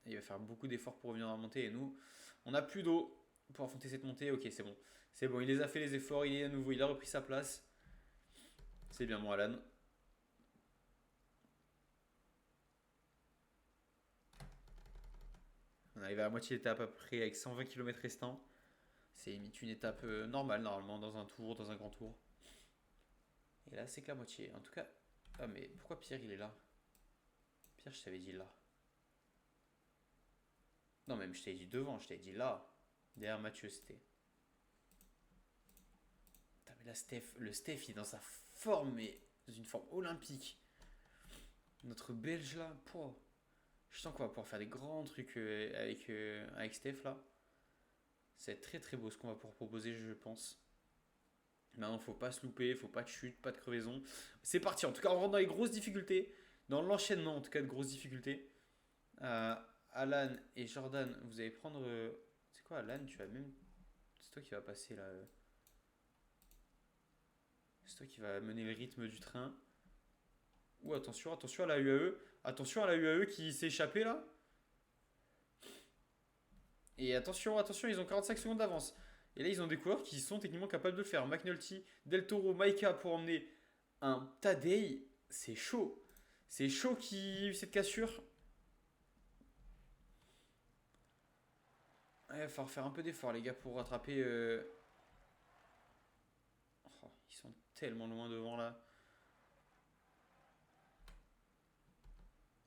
Il va faire beaucoup d'efforts pour revenir dans la montée. Et nous, on n'a plus d'eau pour affronter cette montée. Ok, c'est bon. C'est bon, il les a fait les efforts. Il est à nouveau. Il a repris sa place. C'est bien, mon Alan. On arrive à la moitié de l'étape à peu près avec 120 km restants. C'est limite une étape normale, normalement, dans un tour, dans un grand tour. Et là, c'est que la moitié. En tout cas. Ah, mais pourquoi Pierre, il est là? Pierre, je t'avais dit là. Non, même je t'avais dit devant, je t'avais dit là. Derrière Mathieu, c'était. Putain, mais là, le Steph, il est dans sa forme, mais dans une forme olympique. Notre Belge là, pouah. Je sens qu'on va pouvoir faire des grands trucs avec Steph là. C'est très très beau ce qu'on va pouvoir proposer, je pense. Maintenant, faut pas se louper, faut pas de chute, pas de crevaison. C'est parti, en tout cas, on rentre dans les grosses difficultés. Dans l'enchaînement, en tout cas, de grosses difficultés. Euh, Alan et Jordan, vous allez prendre. C'est quoi, Alan? Tu vas même. C'est toi qui va passer là. C'est toi qui va mener le rythme du train. Ouh, attention, attention à la UAE. Attention à la UAE qui s'est échappée là. Et attention, attention, ils ont 45 secondes d'avance. Et là, ils ont des coureurs qui sont techniquement capables de le faire. McNulty, Del Toro, Maika pour emmener un Tadei. C'est chaud. C'est chaud qui a eu cette cassure. Il va falloir faire un peu d'effort, les gars, pour rattraper. Oh, ils sont tellement loin devant là.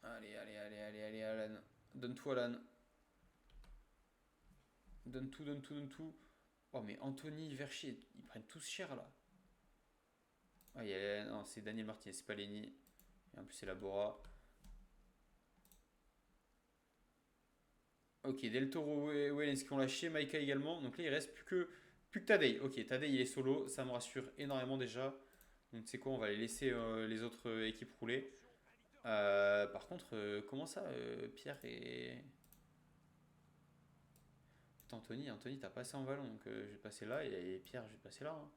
Allez, allez, allez, allez, allez, Alan. Donne tout, Alan. Donne tout, donne tout, donne tout. Oh, mais Anthony, Verchier, ils prennent tous cher là. Ah, non, c'est Daniel Martinez, c'est pas Lenny. Et en plus, c'est la Bora. Ok, Del Toro et Wellens qui ont lâché, Maika également. Donc là, il reste plus que Tadei. Ok, Tadei, il est solo. Ça me rassure énormément déjà. Donc, tu sais quoi, on va les laisser les autres équipes rouler. Par contre, comment ça, Pierre et. Putain, Anthony, t'as passé en vallon. Donc, je vais passer là. Et Pierre, je vais passer là, hein.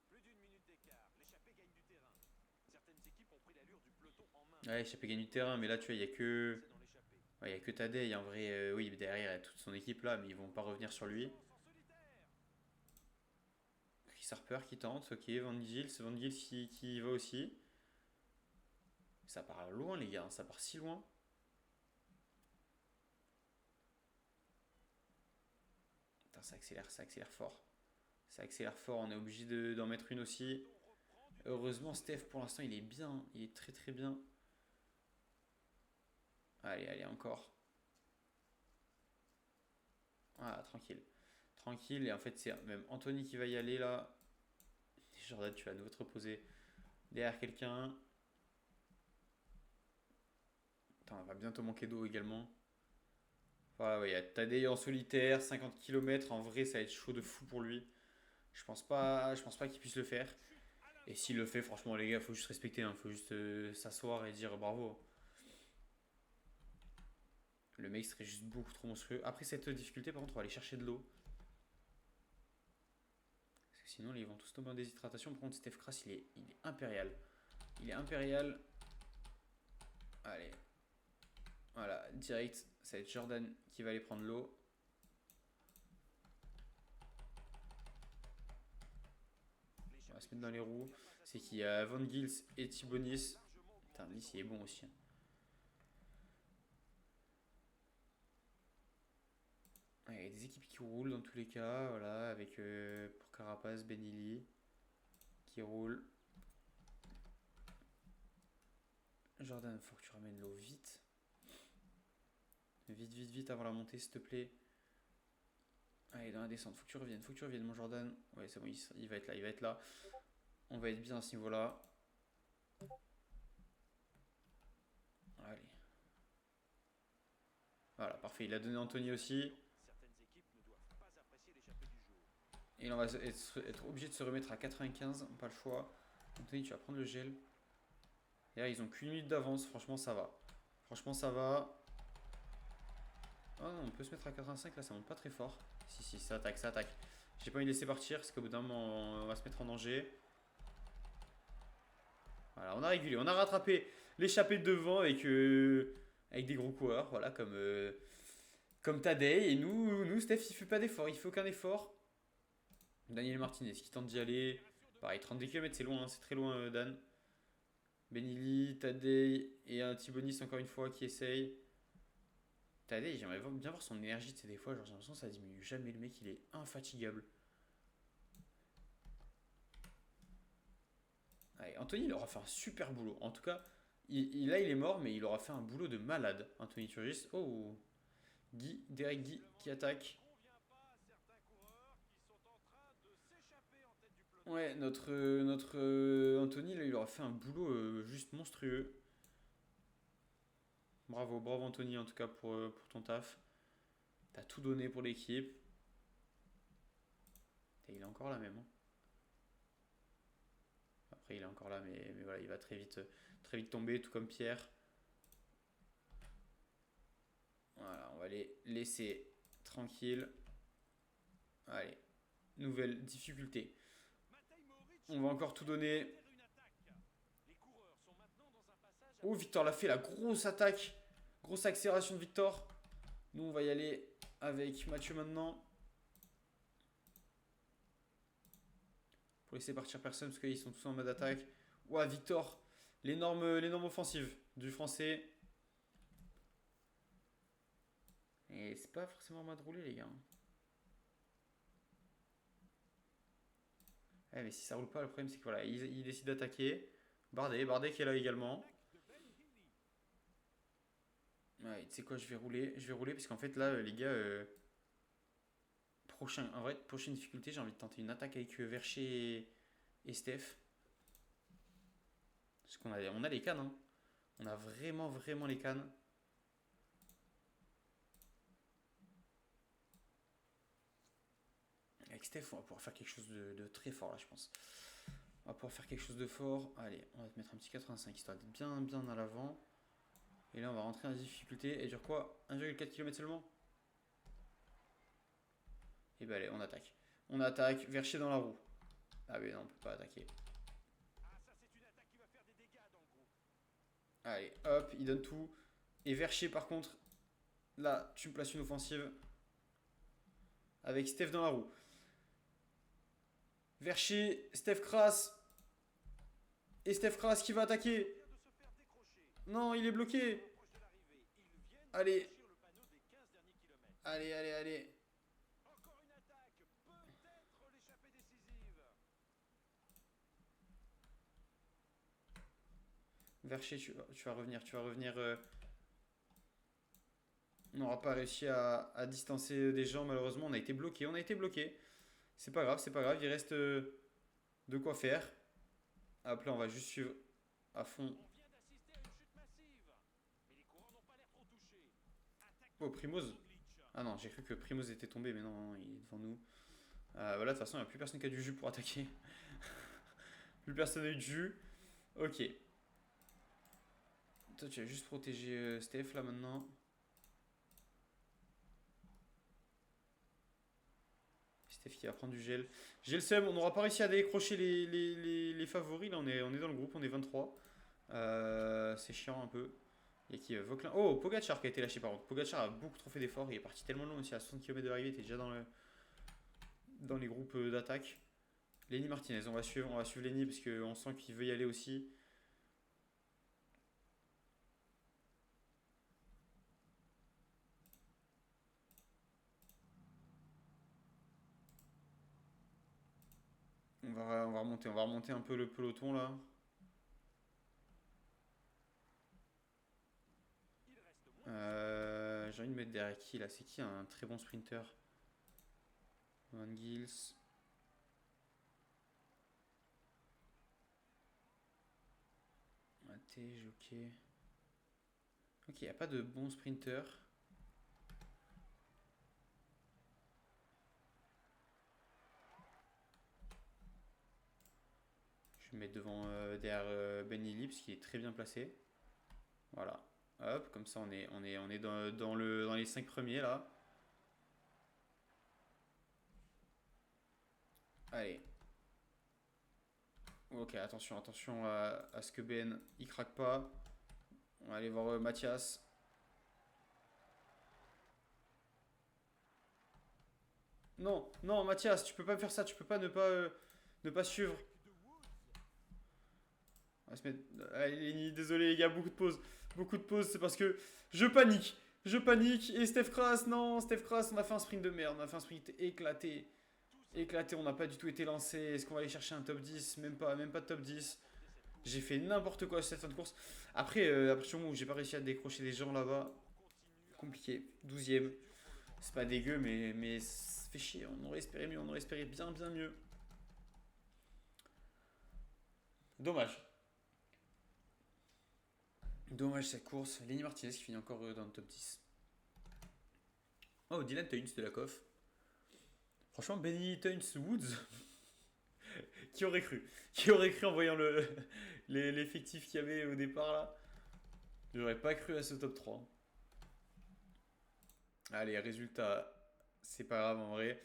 Plus d'une minute d'écart. L'échappée gagne du terrain. Certaines équipes ont pris l'allure du peloton en main. Ouais, échappé gagne du terrain. Mais là, tu vois, il y a que. C'est dans l'échappée. Ouais, il y a que Tadei. En vrai, oui, derrière, il y a toute son équipe là. Mais ils vont pas revenir sur lui. Lance en solitaire. Chris Harper qui tente. Ok, Van Gils qui va aussi. Ça part loin, les gars. Ça part si loin. Putain, ça accélère fort. Ça accélère fort, on est obligé d'en mettre une aussi. Peloton reprend du temps. Heureusement, Steph, pour l'instant, il est bien. Il est très très bien. Allez, allez, encore. Ah, tranquille. Tranquille. Et en fait, c'est même Anthony qui va y aller là. Jordan, tu vas à nouveau te reposer derrière quelqu'un. Putain, on va bientôt manquer d'eau également. Voilà, ouais, il y a Tadej en solitaire, 50 km. En vrai, ça va être chaud de fou pour lui. Je pense pas qu'il puisse le faire. Chute à Et l'instant. s'il le fait, franchement, les gars, faut juste respecter. Hein. Faut juste s'asseoir et dire bravo. Le mec serait juste beaucoup trop monstrueux. Après cette difficulté, par contre, on va aller chercher de l'eau. Parce que sinon, là, ils vont tous tomber en déshydratation. Par contre, Steph Kras, il est impérial. Il est impérial. Allez. Voilà, direct. Ça va être Jordan qui va aller prendre l'eau. On va se L'échappée mettre du dans les jour ne roues. tient pas à C'est son qu'il y limite. a Van Gils et Les Bleus ont Thibonis. largement Putain, augmenté Nice, leur il est bon avance. aussi. Hein. Ouais, il y a des équipes qui roulent dans tous les cas. Voilà, avec pour Carapace, Benili qui roule. Jordan, faut que tu ramènes l'eau vite. Vite, vite, vite avant la montée, s'il te plaît. Allez, dans la descente, faut que tu reviennes, mon Jordan. Ouais, c'est bon, il va être là, il va être là. On va être bien à ce niveau-là. Allez. Voilà, parfait. Il a donné Anthony aussi. Certaines équipes ne doivent pas apprécier l'échappée du jour. Et là, on va être obligé de se remettre à 95. Pas le choix. Anthony, tu vas prendre le gel. Et là, ils ont qu'une minute d'avance. Franchement, ça va. Franchement, ça va. Oh non, on peut se mettre à 85. Là, ça monte pas très fort. Si, si, ça attaque, ça attaque. J'ai pas envie de laisser partir parce qu'au bout d'un moment, on va se mettre en danger. Voilà, on a régulé. On a rattrapé l'échappée de devant avec des gros coureurs. Voilà, comme Tadej. Et nous, Steph, il fait pas d'effort. Il fait aucun effort. Daniel Martinez qui tente d'y aller. Accélération de Pareil, plus. 32 km, c'est loin, hein, c'est très loin, Dan. Benili, Tadej et un Thibonis encore une fois qui essaye. Tadej, j'aimerais bien voir son énergie, tu sais, des fois, genre, j'ai l'impression que ça diminue jamais. Le mec, il est infatigable. Allez, Anthony, il aura fait un super boulot. En tout cas, là, il est mort, mais il aura fait un boulot de malade. Anthony Turgis. Oh, Derek C'est Guy le qui rythme qui ne attaque. convient pas à certains coureurs qui sont en train de s'échapper en tête du peloton. Ouais, notre Anthony, là, il aura fait un boulot juste monstrueux. Bravo, bravo Anthony, en tout cas, pour ton taf. T'as tout donné pour l'équipe. Et il est encore là même. Hein. Après, il est encore là, mais voilà, il va très vite tomber, tout comme Pierre. va les laisser tranquilles. Allez, nouvelle difficulté. On va encore tout donner. Oh, Victor l'a fait, la grosse attaque. Grosse accélération de Victor. Nous, on va y aller avec Mathieu maintenant. Pour laisser partir personne parce qu'ils sont tous en mode attaque. Ouah, Victor. L'énorme offensive du français. Et c'est pas forcément en mode roulé, les gars. Mais si ça roule pas, le problème c'est que voilà, il décide d'attaquer. Bardet qui est là également. Ouais, tu sais quoi, je vais rouler parce qu'en fait là, les gars, prochaine difficulté, j'ai envie de tenter une attaque avec Vercher et Steph. Parce on a les cannes, hein. On a vraiment les cannes. Avec Steph, on va pouvoir faire quelque chose de très fort là, je pense. On va pouvoir faire quelque chose de fort. Allez, on va te mettre un petit 85 histoire d'être bien à l'avant. Et là, on va rentrer en difficulté. Et dure quoi? 1,4 km seulement? Et ben allez, on attaque. On attaque, Vercher dans la roue. Ah oui, non, on peut pas attaquer. Allez, hop, il donne tout. Et Vercher, par contre, là, tu me places une offensive. Avec Steph dans la roue. Vercher, Steph Kras. Et Steph Kras qui va attaquer. Non, il est bloqué. Allez. Allez. Vercher, tu vas revenir. On n'aura pas réussi à distancer des gens, malheureusement. On a été bloqué. C'est pas grave. Il reste de quoi faire. Hop, là, on va juste suivre à fond. Oh, Primoz. Ah non, j'ai cru que Primoz était tombé, mais non, il est devant nous. Voilà, de toute façon, il n'y a plus personne qui a du jus pour attaquer. Plus personne n'a eu de jus. Ok. Toi, tu vas juste protéger Steph là maintenant. Steph qui va prendre du gel. J'ai le seum, on n'aura pas réussi à décrocher les favoris. Là, on est dans le groupe, on est 23. C'est chiant un peu. Il y a qui Vauclin. Oh, Pogacar qui a été lâché par contre. Pogacar a beaucoup trop fait d'efforts. Il est parti tellement loin aussi à 60 km de l'arrivée. Il était déjà dans les groupes d'attaque. Lenny Martinez, on va suivre Lenny parce qu'on sent qu'il veut y aller aussi. On va remonter un peu le peloton là. J'ai envie de mettre derrière qui là? C'est qui un très bon sprinter? Van Gils. Maté, ok. Ok, il n'y a pas de bon sprinter. Je vais me mettre derrière Ben Lilly parce qu'il est très bien placé. Voilà. Hop, comme ça on est dans les 5 premiers là. Allez. Ok, attention à ce que Ben il craque pas. On va aller voir Mathias. Non, Mathias, tu peux pas me faire ça, tu peux pas ne pas suivre. On va se mettre. Allez, Lenny, désolé les gars, beaucoup de pauses, c'est parce que je panique. Et Steph Kras, non, Steph Kras, on a fait un sprint de merde, on a fait un sprint éclaté. On n'a pas du tout été lancé. Est-ce qu'on va aller chercher un top 10? Même pas de top 10. J'ai fait n'importe quoi cette fin de course. Après, à partir du moment où j'ai pas réussi à décrocher des gens là-bas, compliqué. 12ème. C'est pas dégueu, mais ça fait chier. On aurait espéré mieux, on aurait espéré bien mieux. Dommage cette course. Lenny Martinez qui finit encore dans le top 10. Oh, Dylan Teuns de la COF. Franchement, Benny Teuns Woods. Qui aurait cru en voyant l'effectif qu'il y avait au départ là. J'aurais pas cru à ce top 3. Allez, résultat, c'est pas grave en vrai.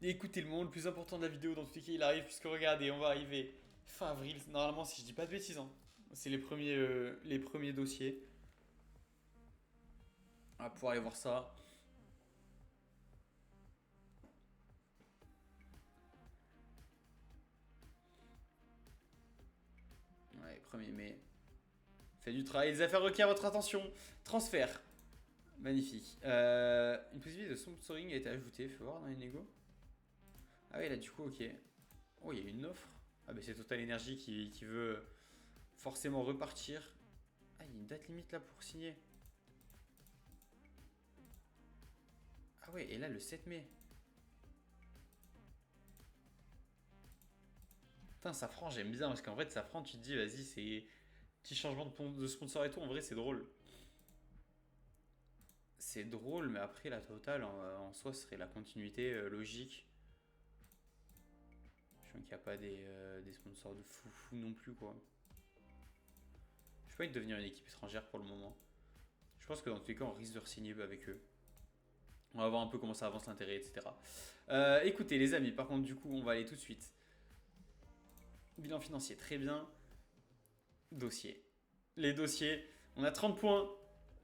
Écoutez le monde, le plus important de la vidéo dans tous les cas, il arrive, puisque regardez, on va arriver fin avril. Normalement, si je dis pas de bêtises, hein, c'est les premiers dossiers. On va pouvoir aller voir ça. Ouais, 1er mai. Fait du travail, les affaires requièrent votre attention. Transfert. Magnifique. Une possibilité de sponsoring a été ajoutée. Fais voir dans les négos. Ah oui, là du coup, ok. Oh, il y a une offre. Ah bah c'est Total Energy qui veut forcément repartir. Ah, il y a une date limite là pour signer. Ah ouais, et là le 7 mai. Putain, Safran, j'aime bien parce qu'en fait, Safran, tu te dis, vas-y, c'est petit changement de sponsor et tout. En vrai, c'est drôle. C'est drôle, mais après, la Total en soi serait la continuité logique. Je crois qu'il n'y a pas des sponsors de fou non plus, quoi. Je pas envie de devenir une équipe étrangère pour le moment. Je pense que dans tous les cas, on risque de re-signer avec eux. On va voir un peu comment ça avance l'intérêt, etc. Écoutez, les amis, par contre, du coup, on va aller tout de suite. Bilan financier, très bien. Dossier. Les dossiers, on a 30 points.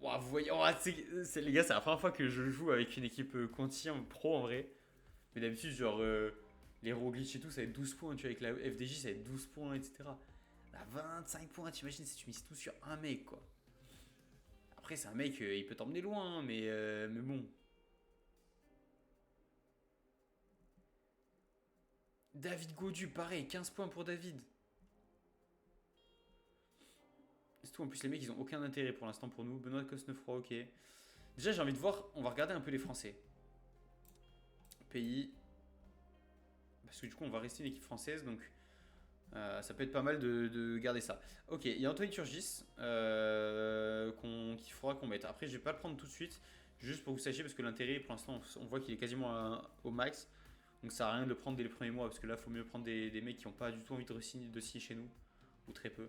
Wow, vous voyez, oh, les gars, c'est la première fois que je joue avec une équipe Conti en pro en vrai. Mais d'habitude, genre, les Roglic et tout, ça va être 12 points. Tu vois, avec la FDJ, ça va être 12 points, etc. Là, 25 points, t'imagines si tu mises tout sur un mec, quoi. Après, c'est un mec, il peut t'emmener loin, hein, mais bon. David Gaudu, pareil, 15 points pour David. C'est tout, en plus, les mecs, ils ont aucun intérêt pour l'instant pour nous. Benoît Cosnefroy, ok. Déjà, j'ai envie de voir, on va regarder un peu les Français. Pays. Parce que du coup, on va rester une équipe française, donc ça peut être pas mal de garder ça. Ok, il y a Anthony Turgis qu'il faudra qu'on mette. Après, je vais pas le prendre tout de suite, juste pour que vous sachiez, parce que l'intérêt, pour l'instant, on voit qu'il est quasiment au max. Donc ça sert à rien de le prendre dès les premiers mois, parce que là, il faut mieux prendre des mecs qui n'ont pas du tout envie de signer chez nous, ou très peu.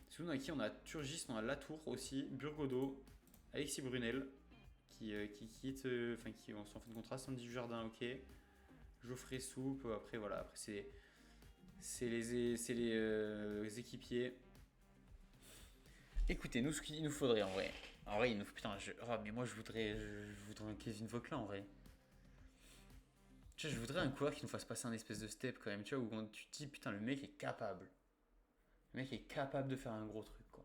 Sinon, on a qui? On a Turgis, on a Latour aussi, Burgodo, Alexis Brunel, qui quitte, enfin qui sont en fin de contrat, Sandy Jardin, ok. Geoffrey Soupe, après voilà, après c'est les équipiers. Écoutez, nous ce qu'il nous faudrait en vrai. En vrai, il nous faut. Putain, oh, mais moi je voudrais un Kevin Vauquelin en vrai. Tu vois, je voudrais un coureur qui nous fasse passer un espèce de step quand même, tu vois, où quand tu te dis putain, le mec est capable. Le mec est capable de faire un gros truc quoi.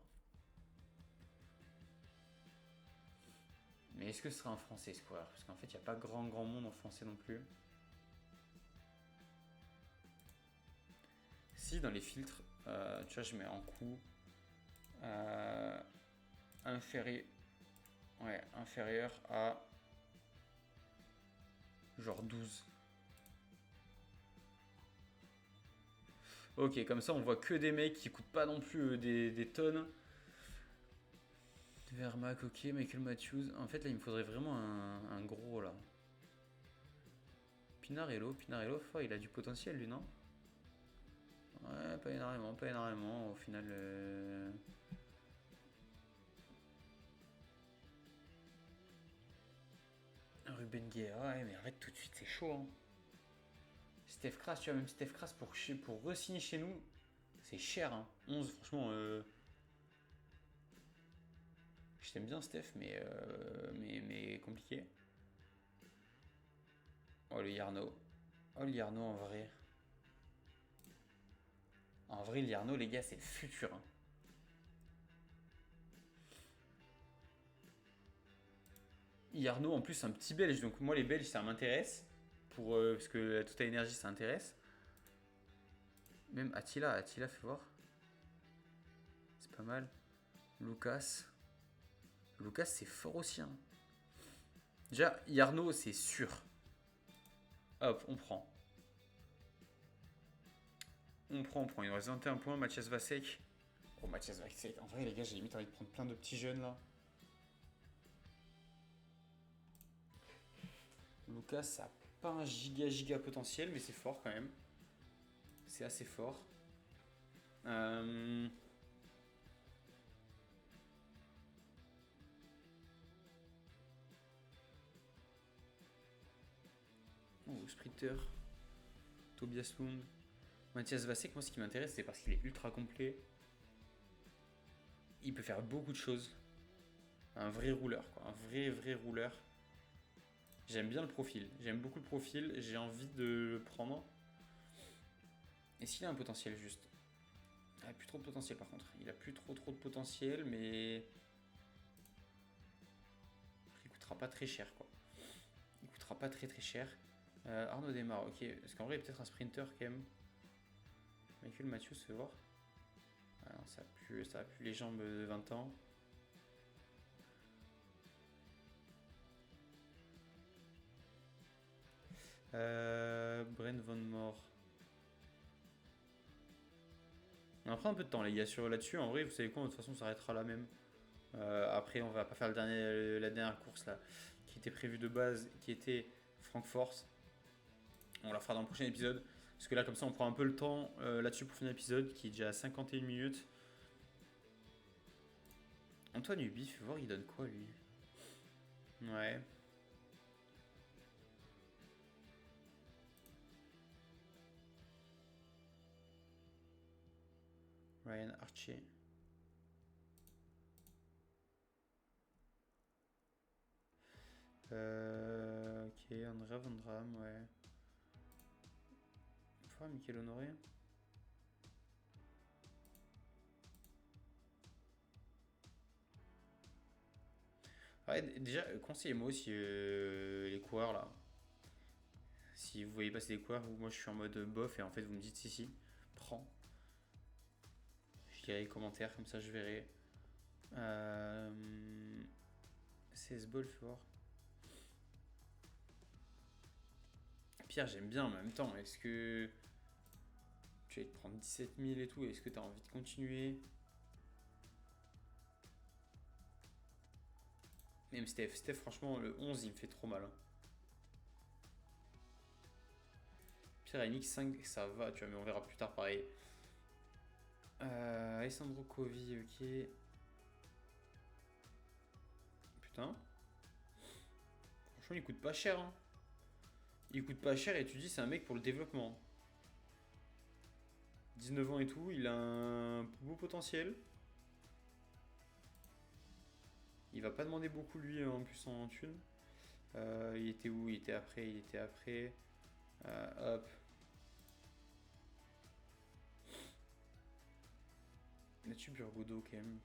Mais est-ce que ce sera un français ce coureur? Parce qu'en fait, il n'y a pas grand monde en français non plus. Si dans les filtres, tu vois, je mets en coup inférieur, ouais, inférieur à genre 12. Ok, comme ça on voit que des mecs qui coûtent pas non plus des tonnes. Vermac, ok, Michael Matthews. En fait là il me faudrait vraiment un gros là. Pinarello, oh, il a du potentiel lui, non? Ouais, pas énormément. Au final, Ruben Guerra, ouais, mais arrête tout de suite, c'est chaud. Hein. Steph Kras, tu vois, même Steph Kras pour re-signer chez nous, c'est cher. Hein. 11, franchement, je t'aime bien, Steph, mais compliqué. Oh, le Yarno. Oh, le Yarno en vrai. En vrai, le Yarno, les gars, c'est le futur. Hein. Yarno, en plus, un petit belge. Donc, moi, les belges, ça m'intéresse. Parce que la Total Energy, ça intéresse. Même Attila, fais voir. C'est pas mal. Lucas. Lucas, c'est fort aussi. Hein. Déjà, Yarno, c'est sûr. Hop, on prend. On prend. Il nous reste 21 points. Mathias Vasek. Oh, Mathias Vasek. En vrai, les gars, j'ai limite envie de prendre plein de petits jeunes là. Lucas, ça a pas un giga potentiel, mais c'est fort quand même. C'est assez fort. Oh, sprinter. Tobias Lund. Mathias Vasek, moi ce qui m'intéresse c'est parce qu'il est ultra complet. Il peut faire beaucoup de choses. Un vrai rouleur, quoi. Un vrai rouleur. J'aime bien le profil. J'aime beaucoup le profil. J'ai envie de le prendre. Est-ce qu'il a un potentiel juste? Il a plus trop de potentiel par contre. Il a plus trop de potentiel, mais il coûtera pas très cher, quoi. Il coûtera pas très cher. Arnaud Desmar, ok. Est-ce qu'en vrai, il y a peut-être un sprinter quand même? Michael Matthews, fais voir. Ah non, ça a plus les jambes de 20 ans. Brent Von Moore. On va prendre un peu de temps les gars sur là-dessus. En vrai, vous savez quoi, de toute façon, ça s'arrêtera là même. Après, on va pas faire la dernière course là, qui était prévue de base, qui était Francfort. On la fera dans le prochain épisode. Parce que là, comme ça, on prend un peu le temps là-dessus pour finir l'épisode, qui est déjà à 51 minutes. Antoine Ubi, fais voir, il donne quoi lui? Ouais. Ryan Archie. Ok, Andrea Van Dram, ouais. Faut Michael Honoré. Ouais, déjà, conseillez-moi aussi les coureurs là. Si vous voyez passer des coureurs où moi je suis en mode bof et en fait vous me dites si, prends. Je dirai les commentaires, comme ça je verrai. CS Ball, faut voir. Pierre, j'aime bien, mais en même temps, est-ce que tu vas te prendre 17 000 et tout? Est-ce que tu as envie de continuer? Même Steph, franchement, le 11 il me fait trop mal. Hein. Pierre MX 5, ça va, tu vois, mais on verra plus tard pareil. Alessandro Covi, ok. Putain. Franchement, il coûte pas cher. Hein. Il coûte pas cher et tu dis c'est un mec pour le développement. 19 ans et tout, il a un beau potentiel. Il va pas demander beaucoup lui en plus en thune. Il était où? Il était après. Hop. Là-dessus, Burgodo quand même.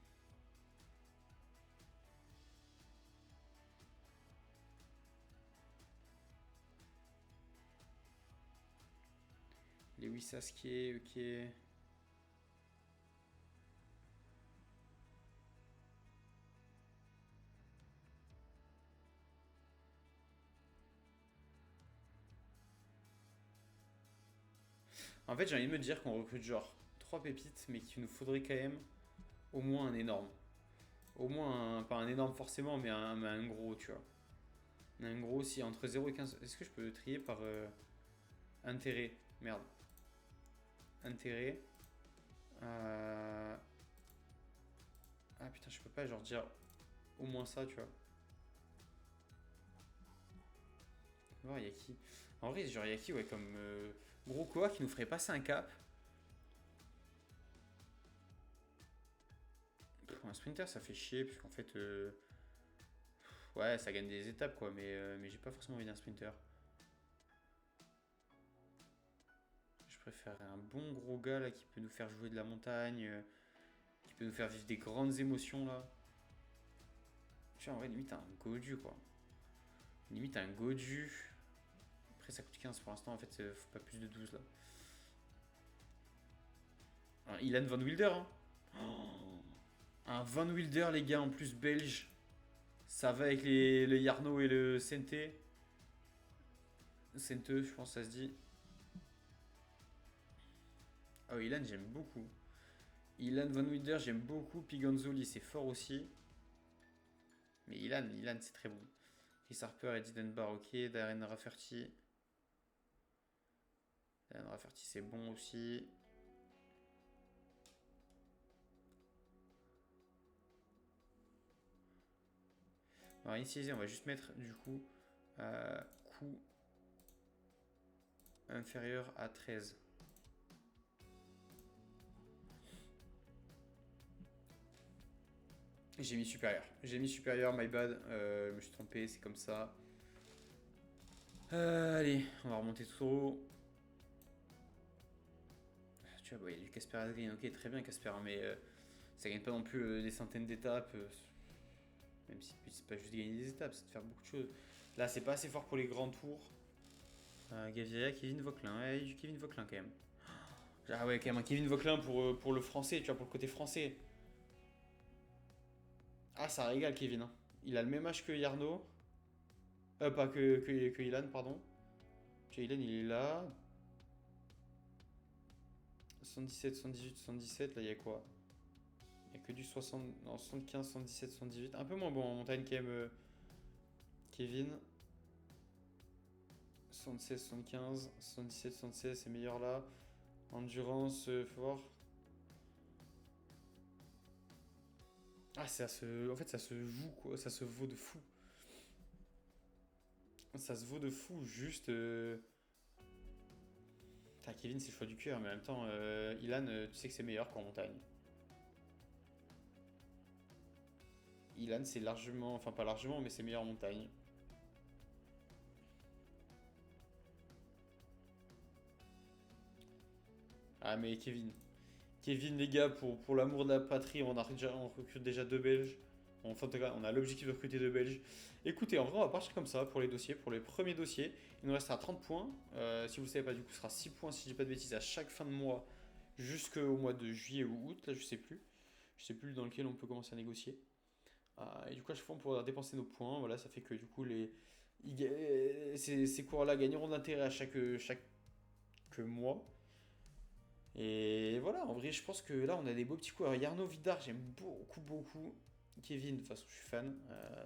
Lewis Saskia, ok. En fait, j'ai envie de me dire qu'on recrute genre 3 pépites, mais qu'il nous faudrait quand même au moins un énorme. Au moins, pas un énorme forcément, mais un gros, tu vois. Un gros, si entre 0 et 15. Est-ce que je peux le trier par intérêt? Merde. Intérêt. Ah putain, je peux pas genre dire au moins ça, tu vois. On va voir, il y a qui? En vrai, genre, il y a qui, ouais, comme gros quoi qui nous ferait passer un cap? Un sprinter, ça fait chier, parce qu'en fait, ouais, ça gagne des étapes, quoi, mais j'ai pas forcément envie d'un sprinter. Je préfère un bon gros gars, là, qui peut nous faire jouer de la montagne, qui peut nous faire vivre des grandes émotions, là. Tu vois, en vrai, limite, un Godu, quoi. Limite, un Godu. Après, ça coûte 15 pour l'instant, en fait, faut pas plus de 12, là. Un Ilan Van Wilder, hein. Oh, un Van Wilder, les gars, en plus belge. Ça va avec le Yarno et le Sente. Sente, je pense que ça se dit. Oh, Ilan, j'aime beaucoup. Ilan Van Wilder, j'aime beaucoup. Pigonzoli, c'est fort aussi. Mais Ilan, c'est très bon. Chris Harper et Didenbar, ok. Darren Rafferty. Darren Rafferty, c'est bon aussi. On va initialiser, on va juste mettre du coup coup inférieur à 13. J'ai mis supérieur. J'ai mis supérieur, my bad. Je me suis trompé, c'est comme ça. Allez, on va remonter tout haut. Tu vois, il y a du Casper Asgreen. Ok, très bien Casper, mais ça gagne pas non plus des centaines d'étapes. Même si le but c'est pas juste de gagner des étapes, c'est de faire beaucoup de choses. Là, c'est pas assez fort pour les grands tours. Gaviria, Kevin Vauquelin. Ouais, il y a du Kevin Vauquelin quand même. Ah ouais, quand même un Kevin Vauquelin pour le français, tu vois, pour le côté français. Ah, ça régale Kevin, hein. Il a le même âge que Yarno. Pas que Ilan, pardon. Tu vois, Ilan, il est là. 77, 78, 77, là, il y a quoi? Il n'y a que du 60, non, 75, 77, 78. Un peu moins bon en montagne quand même, Kevin. 76, 75, 77, 76, c'est meilleur là. Endurance, fort. Ah, en fait, ça se joue, quoi. Ça se vaut de fou. Ça se vaut de fou, juste. Putain, Kevin, c'est le choix du cœur, mais en même temps, Ilan, tu sais que c'est meilleur qu'en montagne. Ilan, c'est largement, enfin pas largement, mais c'est meilleur en montagne. Ah, mais Kevin, les gars, pour l'amour de la patrie, on recrute déjà 2 Belges. Enfin, en tout cas, on a l'objectif de recruter 2 Belges. Écoutez, en vrai, on va partir comme ça pour les dossiers, pour les premiers dossiers. Il nous restera 30 points. Si vous ne savez pas, du coup, ce sera 6 points, si je dis pas de bêtises, à chaque fin de mois, jusqu'au mois de juillet ou août. Là, je sais plus. Je sais plus dans lequel on peut commencer à négocier. Et du coup, à chaque fois, on pourra dépenser nos points. Voilà, ça fait que du coup, ces coureurs-là gagneront de l'intérêt à chaque mois. Et voilà, en vrai, je pense que là, on a des beaux petits coureurs. Yarno Vidar, j'aime beaucoup, beaucoup. Kevin, de toute façon, je suis fan.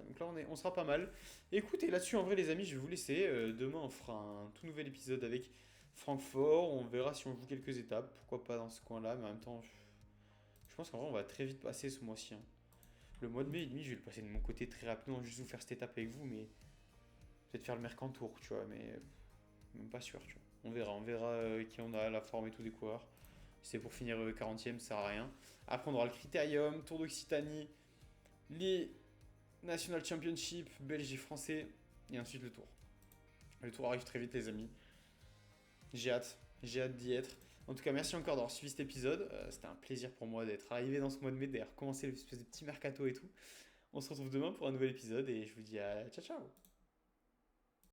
Donc là, on sera pas mal. Écoutez, là-dessus, en vrai, les amis, je vais vous laisser. Demain, on fera un tout nouvel épisode avec Francfort. On verra si on joue quelques étapes. Pourquoi pas dans ce coin-là. Mais en même temps, je pense qu'en vrai, on va très vite passer ce mois-ci, hein. Le mois de mai et demi, je vais le passer de mon côté très rapidement, juste vous faire cette étape avec vous. Mais peut-être faire le Mercantour, tu vois. Mais même pas sûr, tu vois. On verra qui on a, la forme et tout des coureurs. Si c'est pour finir 40e, ça sert à rien. Après, on aura le Critérium, Tour d'Occitanie, les National Championship, belge et français, et ensuite le Tour. Le Tour arrive très vite, les amis. J'ai hâte d'y être. En tout cas, merci encore d'avoir suivi cet épisode. C'était un plaisir pour moi d'être arrivé dans ce mois de mai, d'avoir commencé l'espèce de petit mercato et tout. On se retrouve demain pour un nouvel épisode et je vous dis à ciao ciao.